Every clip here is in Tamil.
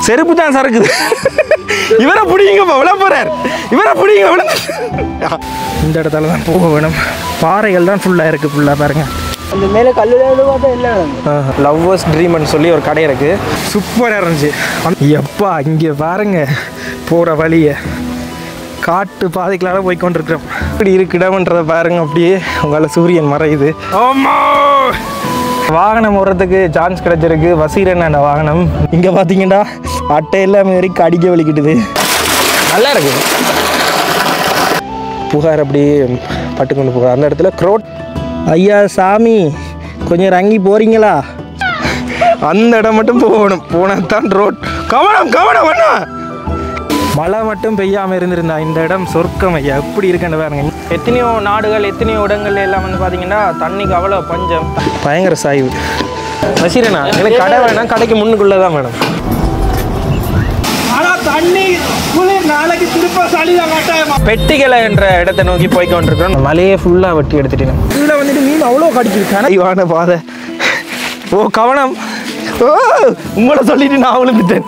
செருப்பு தான் சறுக்குது. இவரை பிடிங்க விழ போறார். இவரை பிடிங்க விழ. இந்த இடத்துல தான் போக வேணும். பாறைகள் தான் ஃபுல்லாக இருக்குது. ஃபுல்லாக பாருங்க. அந்த மேலே கல்லுல பார்த்தா இல்லை. லவ்வர்ஸ் ட்ரீம்னு சொல்லி ஒரு கடை இருக்குது. சூப்பராக இருந்துச்சு. எப்பா இங்கே பாருங்க போகிற வழியை காட்டு பாதைகளால் போய் கொண்டிருக்கிறோம். இப்படி இருக்குடம்ன்றதை பாருங்க. அப்படியே உங்களால் சூரியன் மறையுது. ஆமா வாகனம் ஓடுறதுக்கு சான்ஸ் கிடைச்சிருக்கு. வசீரன் வாகனம் இங்கே பார்த்தீங்கன்னா அட்டை எல்லாமே வரைக்கும் அடிக்க வலிக்கிட்டுது. நல்லா இருக்கு. புகார் அப்படியே பட்டுக்கொண்டு புகார். அந்த இடத்துல க்ரோட் ஐயா சாமி கொஞ்சம் இறங்கி போகிறீங்களா? அந்த இடம் மட்டும் போகணும். போனால் தான் ரோட். கவனம் கவனம் அண்ணா. மழை மட்டும் பெய்யாமல் இருந்திருந்தா இந்த இடம் சொர்க்கம் ஐயா. எப்படி இருக்குன்னு பாருங்க. எத்தனையோ நாடுகள் எத்தனையோ இடங்கள் எல்லாம் வந்து பார்த்தீங்கன்னா தண்ணிக்கு அவ்வளோ பஞ்சம். பயங்கர சாய்வு. வசீரண்ணா எனக்கு கடை வேணாம். கடைக்கு முன்னுக்குள்ளே தான் வேணும். ஆனால் தண்ணி நாளைக்கு திருப்ப சளிதான் கட்டாயமா. பெட்டிகளை என்ற இடத்தை நோக்கி போய் கொண்டிருக்கிறோம். மலையே ஃபுல்லாக வெட்டி எடுத்துட்டேன். இதில் வந்துட்டு மீன் அவ்வளோ கடிச்சிருக்கான இவான பாதை. ஓ கவனம். ஓ உங்களை சொல்லிட்டு நான் விழுந்துட்டேன்.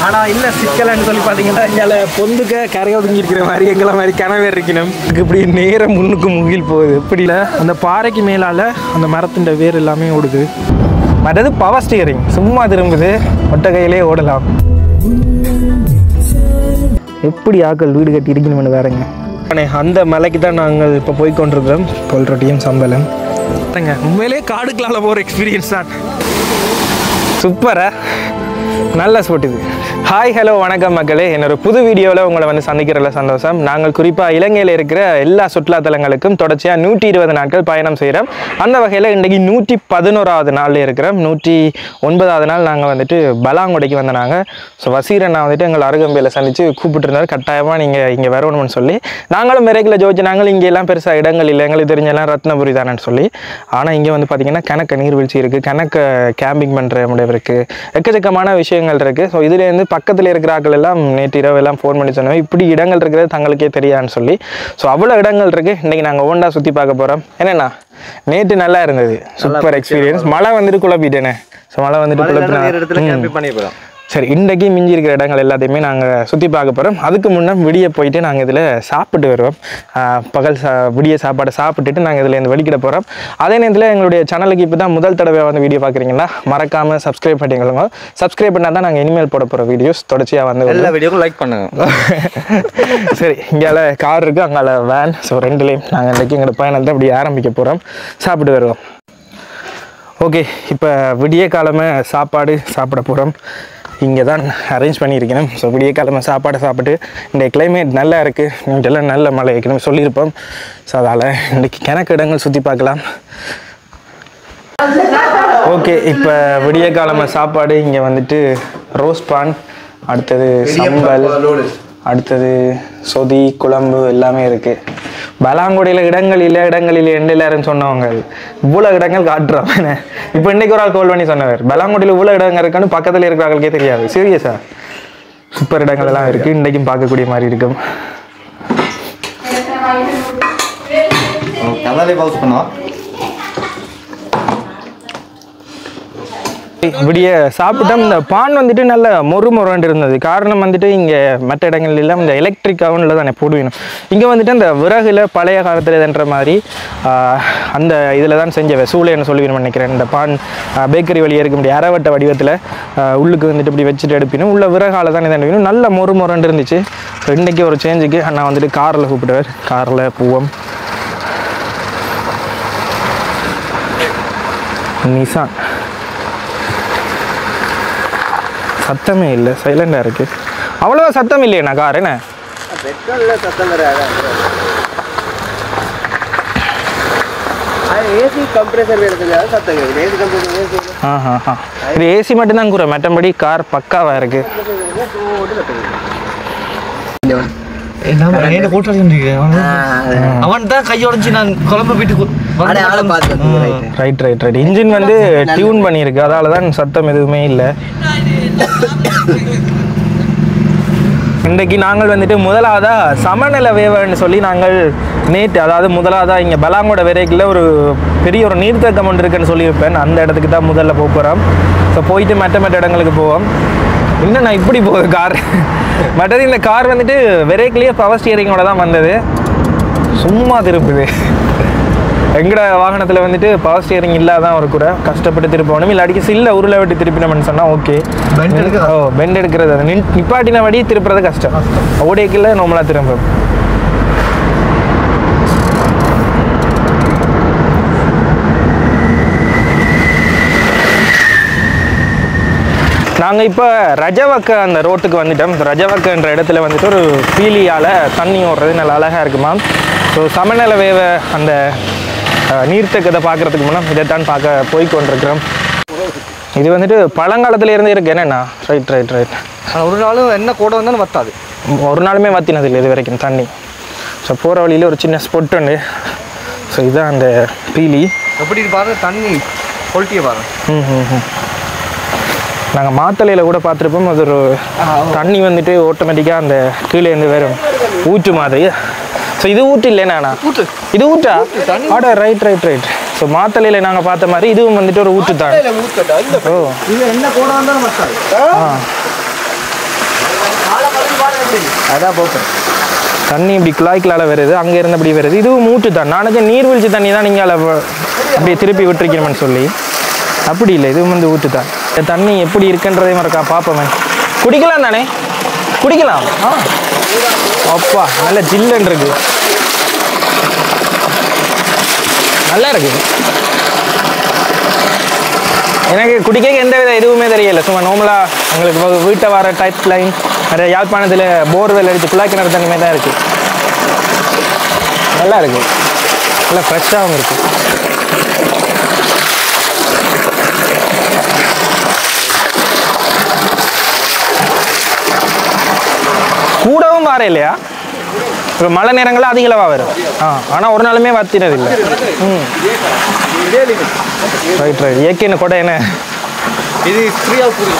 ஆனால் இல்லை சிக்கலைன்னு சொல்லி பார்த்தீங்கன்னா எங்களை பொந்துக்க கரையை ஒதுங்கியிருக்கிற மாதிரி எங்களை மாதிரி கனவே இருக்கணும். இப்படி நேரம் முன்னுக்கு முகில் போகுது. இப்படி இல்லை அந்த பாறைக்கு மேலால் அந்த மரத்தின் வேர் எல்லாமே ஓடுது. மற்றது பவர் ஸ்டியரிங் சும்மா திரும்புது. ஒட்ட கையிலே ஓடலாம். எப்படி ஆக்கள் வீடு கட்டி இருக்கணும்னு வேறங்க. அந்த மலைக்கு தான் நாங்கள் இப்போ போய்கொண்டிருக்கிறோம். கொல்ரொட்டியும் சம்பளம் உண்மையிலே காடுக்களால் போகிற எக்ஸ்பீரியன்ஸ் தான். சூப்பரா நல்ல ஸ்பாட் இது. ஹாய் ஹலோ வணக்கம் மக்களே. என்னோட புது வீடியோவில் உங்களை வந்து சந்திக்கிறதுல சந்தோஷம். நாங்கள் குறிப்பாக இலங்கையில் இருக்கிற எல்லா சுற்றுலாத்தலங்களுக்கும் தொடர்ச்சியாக 120 நாட்கள் பயணம் செய்கிறோம். அந்த வகையில் இன்றைக்கி 111வது நாளில் இருக்கிறோம். 109வது நாள் நாங்கள் வந்துட்டு பலாங்குடைக்கு வந்தனாங்க. ஸோ வசீரண்ணா வந்துட்டு எங்களை அருகம்பையில் சந்தித்து கூப்பிட்டுருந்தார். கட்டாயமாக நீங்கள் இங்கே வரணும்னு சொல்லி நாங்களும் விரைக்கில் ஜோதிச்சு. நாங்கள் இங்கே எல்லாம் பெருசாக இடங்கள் இல்லை, எங்களுக்கு தெரிஞ்செல்லாம் ரத்னபுரி தானேன்னு சொல்லி. ஆனால் இங்கே வந்து பார்த்திங்கன்னா கணக்க நீர்வீழ்ச்சி இருக்குது, கணக்க கேம்பிங் பண்ணுற முடிவு இருக்குது, எக்கச்சக்கமான விஷயங்கள் இருக்குது. ஸோ இதுலேருந்து பக்கத்தில் இருக்கிற ஆட்கள் எல்லாம் நேற்று இரவு எல்லாம் ஃபோன் பண்ணி சொன்னோம் இப்படி இடங்கள் இருக்கிறது தங்களுக்கே தெரியாதுன்னு சொல்லி. ஸோ அவ்வளோ இடங்கள் இருக்குது. இன்றைக்கி நாங்கள் ஒன்றா சுற்றி பார்க்க போகிறோம். என்னென்னா நேற்று நல்லா இருந்தது. Super experience. மழை வந்துட்டு குழப்பிட்டேனே. ஸோ மழை வந்துட்டு குழப்பினா சரி இன்றைக்கி மிஞ்சி இருக்கிற இடங்கள் எல்லாத்தையுமே நாங்கள் சுற்றி பார்க்க போகிறோம். அதுக்கு முன்னே விடிய போயிட்டு நாங்கள் இதில் சாப்பிட்டு வருவோம். பகல் விடிய சாப்பாடை சாப்பிட்டுட்டு நாங்கள் இதில் இந்த வெளிக்கிட போகிறோம். அதே நேரத்தில் எங்களுடைய சேனலுக்கு இப்போ தான் முதல் தடவை வந்து வீடியோ பார்க்குறீங்களா மறக்காமல் சப்ஸ்கிரைப் பண்ணிக்கொள்ளுங்க. சப்ஸ்கிரைப் பண்ணால் தான் நாங்கள் இனிமேல் போட போகிற வீடியோஸ் தொடர்ச்சியாக வந்து எல்லா வீடியோக்கும் லைக் பண்ணுங்க. சரி இங்கே கார் இருக்குது, அங்கே வேன். ஸோ ரெண்டுலேயும் நாங்கள் இன்றைக்கி எங்களோட பயணத்தை அப்படி ஆரம்பிக்க போகிறோம். சாப்பிட்டு வருவோம். ஓகே இப்போ விடிய காலமே சாப்பாடு சாப்பிட போகிறோம். இங்கே தான் அரேஞ்ச் பண்ணியிருக்கணும். ஸோ விடிய கிழமை சாப்பாடை சாப்பிட்டு இந்த கிளைமேட் நல்லா இருக்குது, நீட்டெல்லாம் நல்ல மழை வைக்கணும் சொல்லியிருப்போம். ஸோ அதால் இன்றைக்கி கணக்கு இடங்கள் சுற்றி பார்க்கலாம். ஓகே இப்போ விடிய காலமை சாப்பாடு இங்கே வந்துட்டு ரோஸ் பான், அடுத்தது சம்பல், அடுத்தது சொதி குழம்பு எல்லாமே இருக்குது. பலாங்குடியில் இடங்கள் இல்லை இடங்கள் இல்லை எண்டு எல்லாரும் சொன்னவங்க இவ்வளோ இடங்கள் காட்டுறாங்க. இப்போ இன்றைக்கு ஒரு ஆள் கால் பண்ணி சொன்னவர் பலாங்குடியில் இவ்வளோ இடங்கள் இருக்கான்னு பக்கத்தில் இருக்கிறவங்களுக்கே தெரியாது. சீரியஸா சூப்பர் இடங்கள் எல்லாம் இருக்குது. இன்றைக்கும் பார்க்கக்கூடிய மாதிரி இருக்கும். விடிய சாப்பிட்டோம். இந்த பான் வந்துட்டு நல்ல மொறுமொரண்டு இருந்தது. காரணம் வந்துட்டு இங்கே மற்ற இடங்கள் எல்லாம் இந்த எலக்ட்ரிக் அவனில் தானே போடுவேணும். இங்கே வந்துட்டு அந்த விறகுல பழைய காலத்தில் இதுன்ற மாதிரி அந்த இதில் தான் செஞ்சவை சூளைன்னு சொல்லுவேன் நினைக்கிறேன். இந்த பான் பேக்கரி வழியாக இருக்க முடியும் அரைவட்ட வடிவத்தில் உள்ளுக்கு வந்துட்டு இப்படி வச்சுட்டு எடுப்பினும் உள்ள விறகால தான் இதை வேணும். நல்ல மொறுமொரண்டு இருந்துச்சு. இன்றைக்கி ஒரு சேஞ்சுக்கு அண்ணா வந்துட்டு காரில் கூப்பிடுவார். காரில் பூவம் நிசான். சத்தமே இல்லை, சைலண்டாக இருக்குது. அவ்வளோவா சத்தம் இல்லையண்ணா கார் என்ன சத்தம் இது ஏசி மட்டும்தான் கூற, மற்றபடி கார் பக்காவாக இருக்குது. அவன் தான் கையோடச்சு நான் குழம்பு வீட்டுக்கு ரைட் ரைட் ரைட். இன்ஜின் வந்து டியூன் பண்ணியிருக்கு, அதால தான் சத்தம் எதுவுமே இல்லை. இன்றைக்கு நாங்கள் வந்துட்டு முதலாவதாக சமநிலை வேவன்னு சொல்லி நாங்கள் நேற்று அதாவது முதலாவதாக இங்கே பலாங்கோட விரைக்கில் ஒரு பெரிய ஒரு நீர்த்தேக்கம் ஒன்று இருக்குன்னு சொல்லியிருப்பேன். அந்த இடத்துக்கு தான் முதல்ல போகிறோம். ஸோ போயிட்டு மற்ற இடங்களுக்கு போவோம். இன்னும் நான் இப்படி போகுது கார். மற்றது இந்த கார் வந்துட்டு விரைக்கிலேயே பவர் ஸ்டியரிங்கோட தான் வந்தது. சும்மா திருப்புது. எங்கட வாகனத்தில் வந்துட்டு பவர் ஸ்டியரிங் இல்லாதான் ஒரு கூட கஷ்டப்பட்டு திருப்பணும். இல்லாட்டிக்கு சில்ல உருளை விட்டு திருப்பினோம்னு சொன்னால் ஓகே. பெண்ட் எடுக்கிறது அது நிப்பாட்டின வடி திருப்புறது கஷ்டம். ஓடைக்குள்ள நார்மலாக திரும்பும். நாங்கள் இப்போ ரஜவக்க அந்த ரோட்டுக்கு வந்துட்டோம். ரஜவக்கன்ற இடத்துல வந்துட்டு ஒரு பீலியால் தண்ணி ஓடுறது நல்லா அழகாக இருக்குமா. ஸோ சமநிலை வேவ அந்த நீர்த்தக்கத்தை பார்க்குறதுக்கு முன்னாடி இதைத்தான் பார்க்க போய் கொண்டிருக்கிறோம். இது வந்துட்டு பழங்காலத்தில் இருந்து இருக்கு என்னென்னா. Right right right. ஒரு நாளும் என்ன கூட வந்தாலும் வத்தாது. ஒரு நாளுமே வத்தினது இல்லை இது வரைக்கும் தண்ணி. ஸோ போகிற வழியில் ஒரு சின்ன ஸ்பொட் உண்டு. ஸோ இதுதான் அந்த பீலி. எப்படி பாருங்க தண்ணி குவாலிட்டியை பாருங்க. நாங்கள் மாத்தலையில் கூட பார்த்துருப்போம். அது ஒரு தண்ணி வந்துட்டு ஆட்டோமேட்டிக்காக அந்த கீழே இருந்து வரும் ஊற்று மாதிரி. ஸோ இது ஊற்று இல்லைண்ணா. இது ஊற்றா? ஆடா ரைட் ரைட் ரைட். ஸோ மாத்தலையில் நாங்கள் பார்த்த மாதிரி இதுவும் வந்துட்டு ஒரு ஊற்று தான். ஓ என்ன கூட வந்தாலும் வத்தாது. அதான் போக்குறேன். தண்ணி இப்படி குழாய்க்களால் வருது, அங்கே இருந்து அப்படி வருது. இதுவும் ஊற்று தான். நானுக்கு நீர்வீழ்ச்சி தண்ணி தான் நீங்கள் அப்படியே திருப்பி விட்டுருக்கணும்னு சொல்லி. அப்படி இல்லை, இதுவும் வந்து ஊற்று தான். தண்ணி எப்படி இருக்குன்றதையும் இருக்கா பார்ப்போமே. குடிக்கலாம் தானே? குடிக்கலாம். அப்பா நல்ல ஜில்லுன்னு இருக்கு. நல்லா இருக்கு. எனக்கு குடிக்க எந்த வித எதுவுமே தெரியல. சும்மா நார்மலாக எங்களுக்கு வீட்டை வர டைப் லைன் நிறைய யாழ்ப்பாணத்தில் போர்வெல் அடித்து குழாய் கிணறு தண்ணிமே தான் இருக்குது. நல்லா இருக்கு. நல்லா ஃப்ரெஷ்ஷாகவும் இருக்குது. கூடவும் வர இல்லையா? இப்போ மழை நேரங்களில் அதிகளவாக வரும். ஆனால் ஒரு நாளுமே வத்தினது இல்லை. Right right. இயற்கைன்னு கூட என்ன இது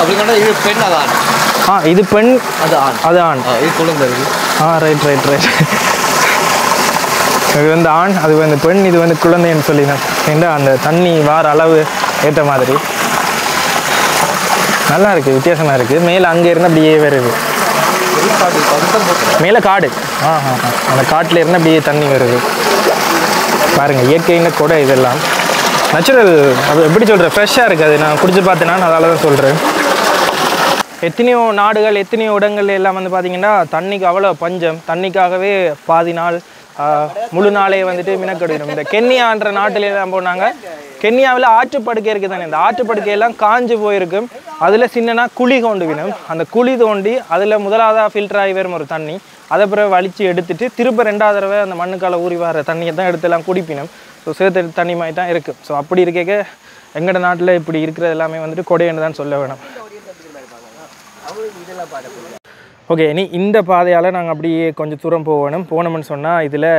அப்படின்னா இது பெண் அதான். இது பெண் அது ஆண். இது குழந்தை. Right right right. இது வந்து ஆண், அது வந்து பெண், இது வந்து குழந்தைன்னு சொல்லினேன். ஏன்னா அந்த தண்ணி வார அளவு ஏற்ற மாதிரி நல்லா இருக்குது, வித்தியாசமாக இருக்குது. மேலே அங்கே இருந்து அப்படியே வருது. மேலே காடு. அந்த காட்டில் இருந்து அப்படியே தண்ணி வருது பாருங்கள். இயற்கைன்னு கூட இதெல்லாம் நேச்சுரல். அது எப்படி சொல்கிறேன், ஃப்ரெஷ்ஷாக இருக்குது. அது நான் குடிச்சு பார்த்தேன்னா அதனால தான் சொல்கிறேன். எத்தனையோ நாடுகள் எத்தனையோ இடங்கள் எல்லாம் வந்து பார்த்திங்கன்னா தண்ணிக்கு அவ்வளோ பஞ்சம். தண்ணிக்காகவே பாதி நாள் முழு நாளே வந்துட்டு மினக்கெடுக்கணும். இந்த கென்யான்ற நாட்டிலெல்லாம் போனாங்க. கென்யாவில் ஆற்றுப்படுக்கை இருக்குது தானே, இந்த ஆற்றுப்படுக்கையெல்லாம் காஞ்சு போயிருக்கும். அதில் சின்னனா குழி தோண்டி விடும். அந்த குழி தோண்டி அதில் முதலாவதாக ஃபில்டர் ஆகி வரும் ஒரு தண்ணி. அதை பிறகு வலித்து எடுத்துட்டு திரும்ப ரெண்டாவது தடவை அந்த மண்ணுக்கால ஊறி வர தண்ணியை தான் எடுத்துலாம் குடிப்பினும். ஸோ சேர்த்து தண்ணி மாதிரி தான் இருக்குது. ஸோ அப்படி இருக்க எங்களோட நாட்டில் இப்படி இருக்கிறது எல்லாமே வந்துட்டு கொடைன்னு தான் சொல்ல வேணும். ஓகே, இனி இந்த பாதையால் நாங்கள் அப்படியே கொஞ்சம் தூரம் போனோம்னு சொன்னால் இதில்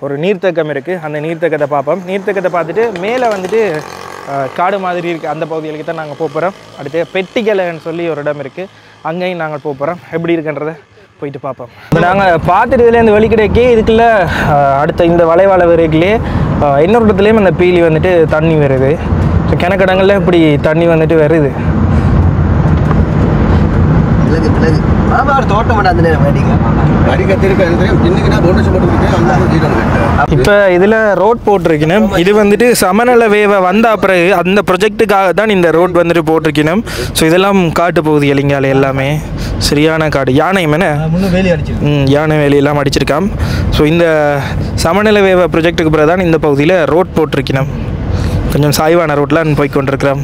ஒரு நீர்த்தக்கம் இருக்குது. அந்த நீர்த்தக்கத்தை பார்ப்போம். நீர்த்தக்கத்தை பார்த்துட்டு மேலே வந்துட்டு காடு மாதிரி இருக்குது. அந்த பகுதிகளுக்கு தான் நாங்கள் போகிறோம். அடுத்து பெட்டிக்கலைன்னு சொல்லி ஒரு இடம் இருக்குது, அங்கேயும் நாங்கள் போகிறோம். எப்படி இருக்குன்றதை போயிட்டு பார்ப்போம். இப்போ நாங்கள் பார்த்துட்டு இதுலேருந்து வெளிக்கிடைக்கே இதுக்குள்ளே அடுத்த இந்த வளைவாள வரைக்கிலே இன்னொரு இடத்துலையும் அந்த பீலி வந்துட்டு தண்ணி வருது. ஸோ கிணக்கடங்களில் இப்படி தண்ணி வந்துட்டு வருது. இப்போ இதில் ரோட் போட்டிருக்கணும். இது வந்துட்டு சமநல வேவை வந்த பிறகு அந்த ப்ரொஜெக்டுக்காக தான் இந்த ரோட் வந்துட்டு போட்டிருக்கணும். ஸோ இதெல்லாம் காட்டு பகுதிகள் இங்கால எல்லாமே சரியான காடு. யானை மேலே யானை வேலையெல்லாம் அடிச்சிருக்கான். ஸோ இந்த சமநல வேவை ப்ரொஜெக்டுக்கு பிறகு தான் இந்த பகுதியில் ரோட் போட்டிருக்கணும். கொஞ்சம் சாய்வான ரோட்டில் போய் கொண்டிருக்கிறோம்.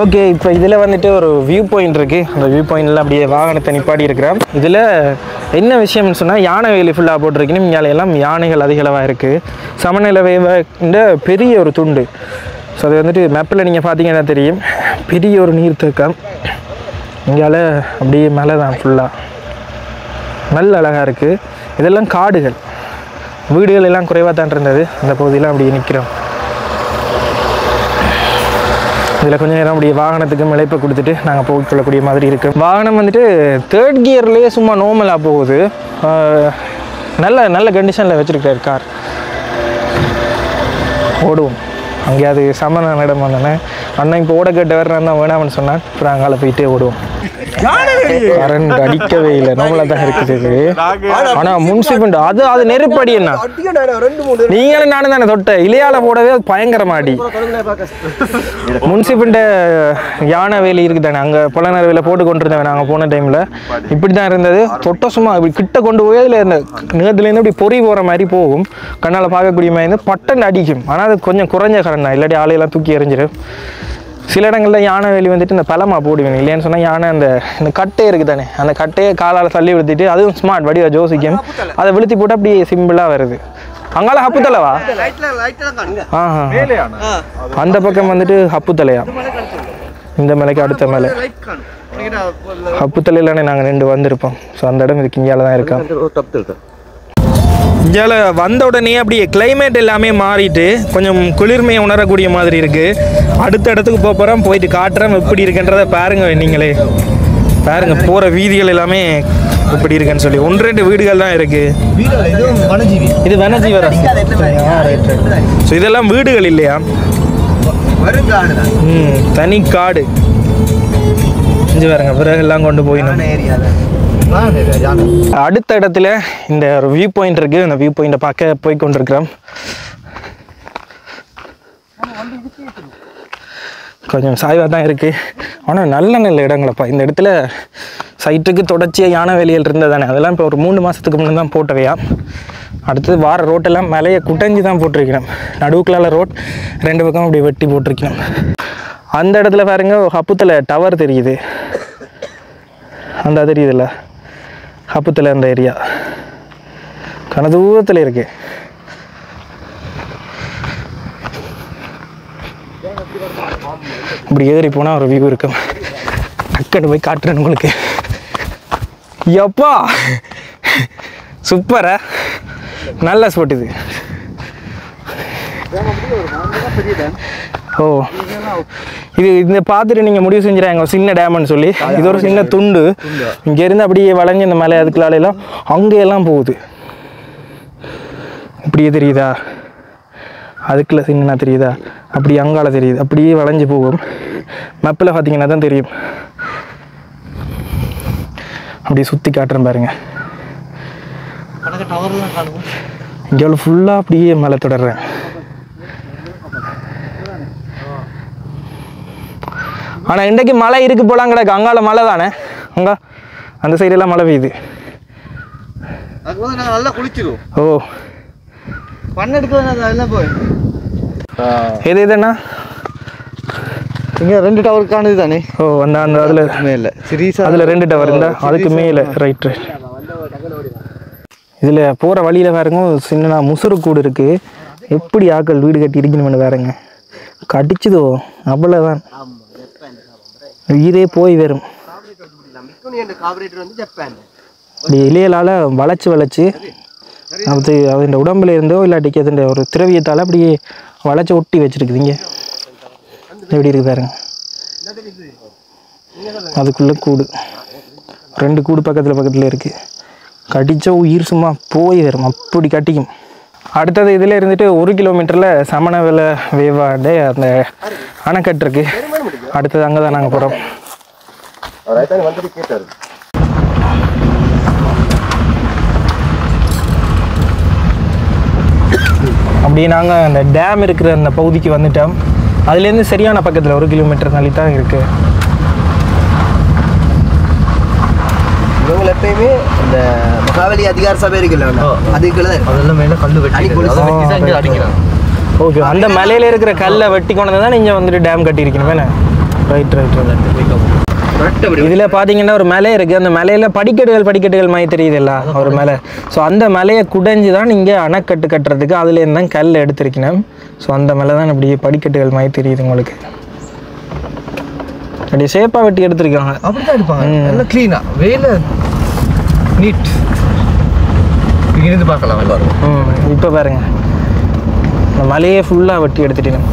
ஓகே, இப்போ இதில் வந்துட்டு ஒரு வியூ பாயிண்ட் இருக்குது. அந்த வியூ பாயிண்டில் அப்படியே வாகனத்தை நிப்பாடி இருக்கிறேன். இதில் என்ன விஷயம்னு சொன்னால் யானை வேலி ஃபுல்லாக போட்டிருக்கணும். இங்கே எல்லாம் யானைகள் அதிகளவாக இருக்குது. சமநிலை வேவ பெரிய ஒரு துண்டு. ஸோ அது வந்துட்டு மேப்பில் நீங்கள் பார்த்தீங்கன்னா தெரியும், பெரிய ஒரு நீர்த்தக்கம். இங்கால அப்படியே மலை தான் ஃபுல்லாக, நல்ல அழகாக இருக்குது. இதெல்லாம் காடுகள், வீடுகள் எல்லாம் குறைவாக தான் இருந்தது. அந்த பகுதியெலாம் அப்படியே நிற்கிறோம். இதில் கொஞ்சம் நேரம் அப்படியே வாகனத்துக்கு இழைப்பை கொடுத்துட்டு நாங்கள் போய்க்கொள்ளக்கூடிய மாதிரி இருக்குது. வாகனம் வந்துட்டு 3rd கியர்லேயே சும்மா நார்மலாக போகுது. நல்ல கண்டிஷனில் வச்சுருக்காரு கார். ஓடுவோம். அங்கேயாவது சமண இடம் வந்தோன்னே அண்ணன் இப்போ ஓட கேட்ட வேறு நான் வேணாம்னு சொன்னேன். அப்புறம் அங்கால போயிட்டே ஓடுவோம். கரண்ட் அடிக்கவே இல்லை, நம்மளா தான் இருக்குது. ஆனா முன்சிபண்ட் அது நெருப்படி என்ன நீங்களும் நானும் தானே தொட்ட இலையால போடவே பயங்கரமா அடி. முன்சிபண்ட் யானை வேலி இருக்குதானே அங்க புலனறுவையில் போட்டு கொண்டிருந்தேன் நாங்கள் போன டைம்ல. இப்படிதான் இருந்தது. தொட்ட சும்மா இப்படி கிட்ட கொண்டு போய் அதில் இந்த நிகத்துலேருந்து இப்படி பொறி போற மாதிரி போகும். கண்ணால் பார்க்கக்கூடிய மாதிரி இருந்து பட்டன் அடிக்கும். ஆனால் அது கொஞ்சம் குறைஞ்ச கரண்ட் தான், இல்லாட்டி ஆலையெல்லாம் தூக்கி எறிஞ்சிடும். சில இடங்களில் யானை வேலி வந்துட்டு இந்த பலமா போடுவேன். இல்லைன்னு சொன்னால் யானை இந்த கட்டை இருக்குது தானே, அந்த கட்டையை காலால் தள்ளி விழுத்திட்டு அதுவும் ஸ்மார்ட் வடிவா ஜோசிக்கும். அதை விழுத்தி போட்டு அப்படியே சிம்பிளாக வருது. அங்கால ஹப்பு தலைவா? அந்த பக்கம் வந்துட்டு ஹப்பு தலையா? இந்த மலைக்கு அடுத்த மலை ஹப்பு தலையிலானே நாங்கள் 2 வந்திருப்போம். ஸோ அந்த இடம் இதுக்கு இங்கேயால தான் இருக்கோம். இந்தியாவில் வந்த உடனே அப்படியே கிளைமேட் எல்லாமே மாறிட்டு கொஞ்சம் குளிர்மையை உணரக்கூடிய மாதிரி இருக்குது. அடுத்த இடத்துக்கு போகிறோம், போயிட்டு காட்டுறோம் எப்படி இருக்குன்றதை பாருங்க. நீங்களே பாருங்க போகிற வீதிகள் எல்லாமே எப்படி இருக்குன்னு சொல்லி. 1-2 வீடுகள் தான் இருக்குது. இது வனஜீவரா? ஸோ இதெல்லாம் வீடுகள் இல்லையா? தனி காடு. இங்கே பாருங்க பிறகு எல்லாம் கொண்டு போயிடணும். அடுத்த இடத்துல இந்த ஒரு வியூ பாயிண்ட் இருக்கு. அந்த வியூ பாயிண்ட்டை பார்க்க போய் கொண்டிருக்கிறோம். கொஞ்சம் சாய்வாக தான் இருக்குது. ஆனால் நல்ல இடங்களப்பா. இந்த இடத்துல சைட்டுக்கு தொடர்ச்சியாக யானை வேலிகள் இருந்தது தானே, அதெல்லாம் இப்போ ஒரு 3 மாதத்துக்கு முன்னே தான் போட்டவையா. அடுத்தது வார ரோட்டெல்லாம் மேலேயே குட்டஞ்சி தான் போட்டிருக்கிறோம். நடுவுக்குள்ளால ரோட் 2 பக்கம் அப்படி வெட்டி போட்டிருக்கிறோம். அந்த இடத்துல பாருங்க ஹப்புத்தில் டவர் தெரியுது. அந்த தெரியுதுல்ல ஹப்புத்தில் அந்த ஏரியா கன தூரத்தில் இருக்கு. இப்படி ஏறி போனால் ஒரு வியூ இருக்கும். டக்குன்னு போய் காட்டுறேன் உங்களுக்கு. எப்பா சூப்பரா நல்ல ஸ்பாட் இது. ஓ இது இந்த பார்த்துட்டு நீங்கள் முடிவு செஞ்சுறாங்க சின்ன டேம்னு சொல்லி. இது ஒரு சின்ன துண்டு. இங்கேருந்து அப்படியே வளைஞ்சு இந்த மலை அதுக்குள்ளாலாம் அங்கேயெல்லாம் போகுது. இப்படியே தெரியுதா? அதுக்குள்ள சின்ன தெரியுதா? அப்படி அங்கால தெரியுது. அப்படியே வளைஞ்சு போகும். மேப்பில் பார்த்தீங்கன்னா தான் தெரியும். அப்படியே சுற்றி காட்டுறேன் பாருங்க. இங்கே ஃபுல்லாக அப்படியே மலை தொடர்றேன். ஆனால் இன்றைக்கு மழை இருக்கு போலாம் கிடக்கு. அங்கால மழை தானே, அங்கே அந்த சைடெல்லாம் மழை பெய்யுது. ஓ எது எதுண்ணா? இங்கே 2 டவர் காணுது தானே. ஓ அந்த அந்த அதில் மேலே சீரியஸாக அதில் 2 டவர் இருந்தால் அதுக்கு மேலே ரைட்டு. இதில் போகிற வழியில் பாருங்க சின்ன முசுறு கூடு இருக்குது. எப்படி ஆக்கள் வீடு கட்டி இருக்கணும்னு பாருங்க. கடிச்சதோ அவ்வளோதான், உயிரே போய் வரும். அப்படி இலையலால் வளைச்சி அது அதோட உடம்புல இருந்தோ இல்லாட்டிக்கு அதோட ஒரு திரவியத்தால் அப்படியே வளைச்சி ஒட்டி வச்சுருக்குதுங்க. எப்படி இருக்கு பாருங்க. அதுக்குள்ளே கூடு 2 கூடு பக்கத்தில் இருக்குது. கடிச்சா உயிர் சும்மா போய் வரும், அப்படி கட்டிக்கும். அடுத்தது இதில் இருந்துட்டு 1 கிலோமீட்டரில் சமணவெள வேவாடே அந்த அணைக்கட்டு இருக்கு. அடுத்தது அங்கே தான் நாங்கள் போகிறோம். அப்படியே நாங்கள் அந்த டேம் இருக்கிற அந்த பகுதிக்கு வந்துட்டோம். அதுலேருந்து சரியான பக்கத்தில் 1 கிலோமீட்டர் தள்ளி தான் இருக்குது. இவங்க எப்பயுமே இந்த மகாவலி அதிகார சபை இருக்குல்ல, அதுக்குள்ள அதெல்லாம் மேலே கல் வெட்டி அடிக்கிறாங்க. ஓகே, அந்த மலையில் இருக்கிற கல்லை வெட்டி கொண்டு தான் நீங்கள் வந்துட்டு டேம் கட்டியிருக்கணும் வேணே. ரைட். இதில் பார்த்தீங்கன்னா ஒரு மலை இருக்குது. அந்த மலையில் படிக்கட்டுகள் மாதிரி தெரியுதுல்ல ஒரு மலை. ஸோ அந்த மலையை குடைஞ்சி தான் இங்கே அணைக்கட்டு கட்டுறதுக்கு அதுலேருந்து தான் கல் எடுத்திருக்கணும். ஸோ அந்த மலை தான் அப்படியே படிக்கட்டுகள் மாதிரி தெரியுது உங்களுக்கு. அப்படியே ஷேப்பாக வெட்டி எடுத்திருக்காங்க. அப்படி தான் எடுப்பாங்க, நல்லா க்ளீனாக வேலை நீட். இங்கிருந்து பார்க்கலாம் எல்லாரும். இப்போ பாருங்க இந்த மலையே ஃபுல்லாக வெட்டி எடுத்துட்டேன்.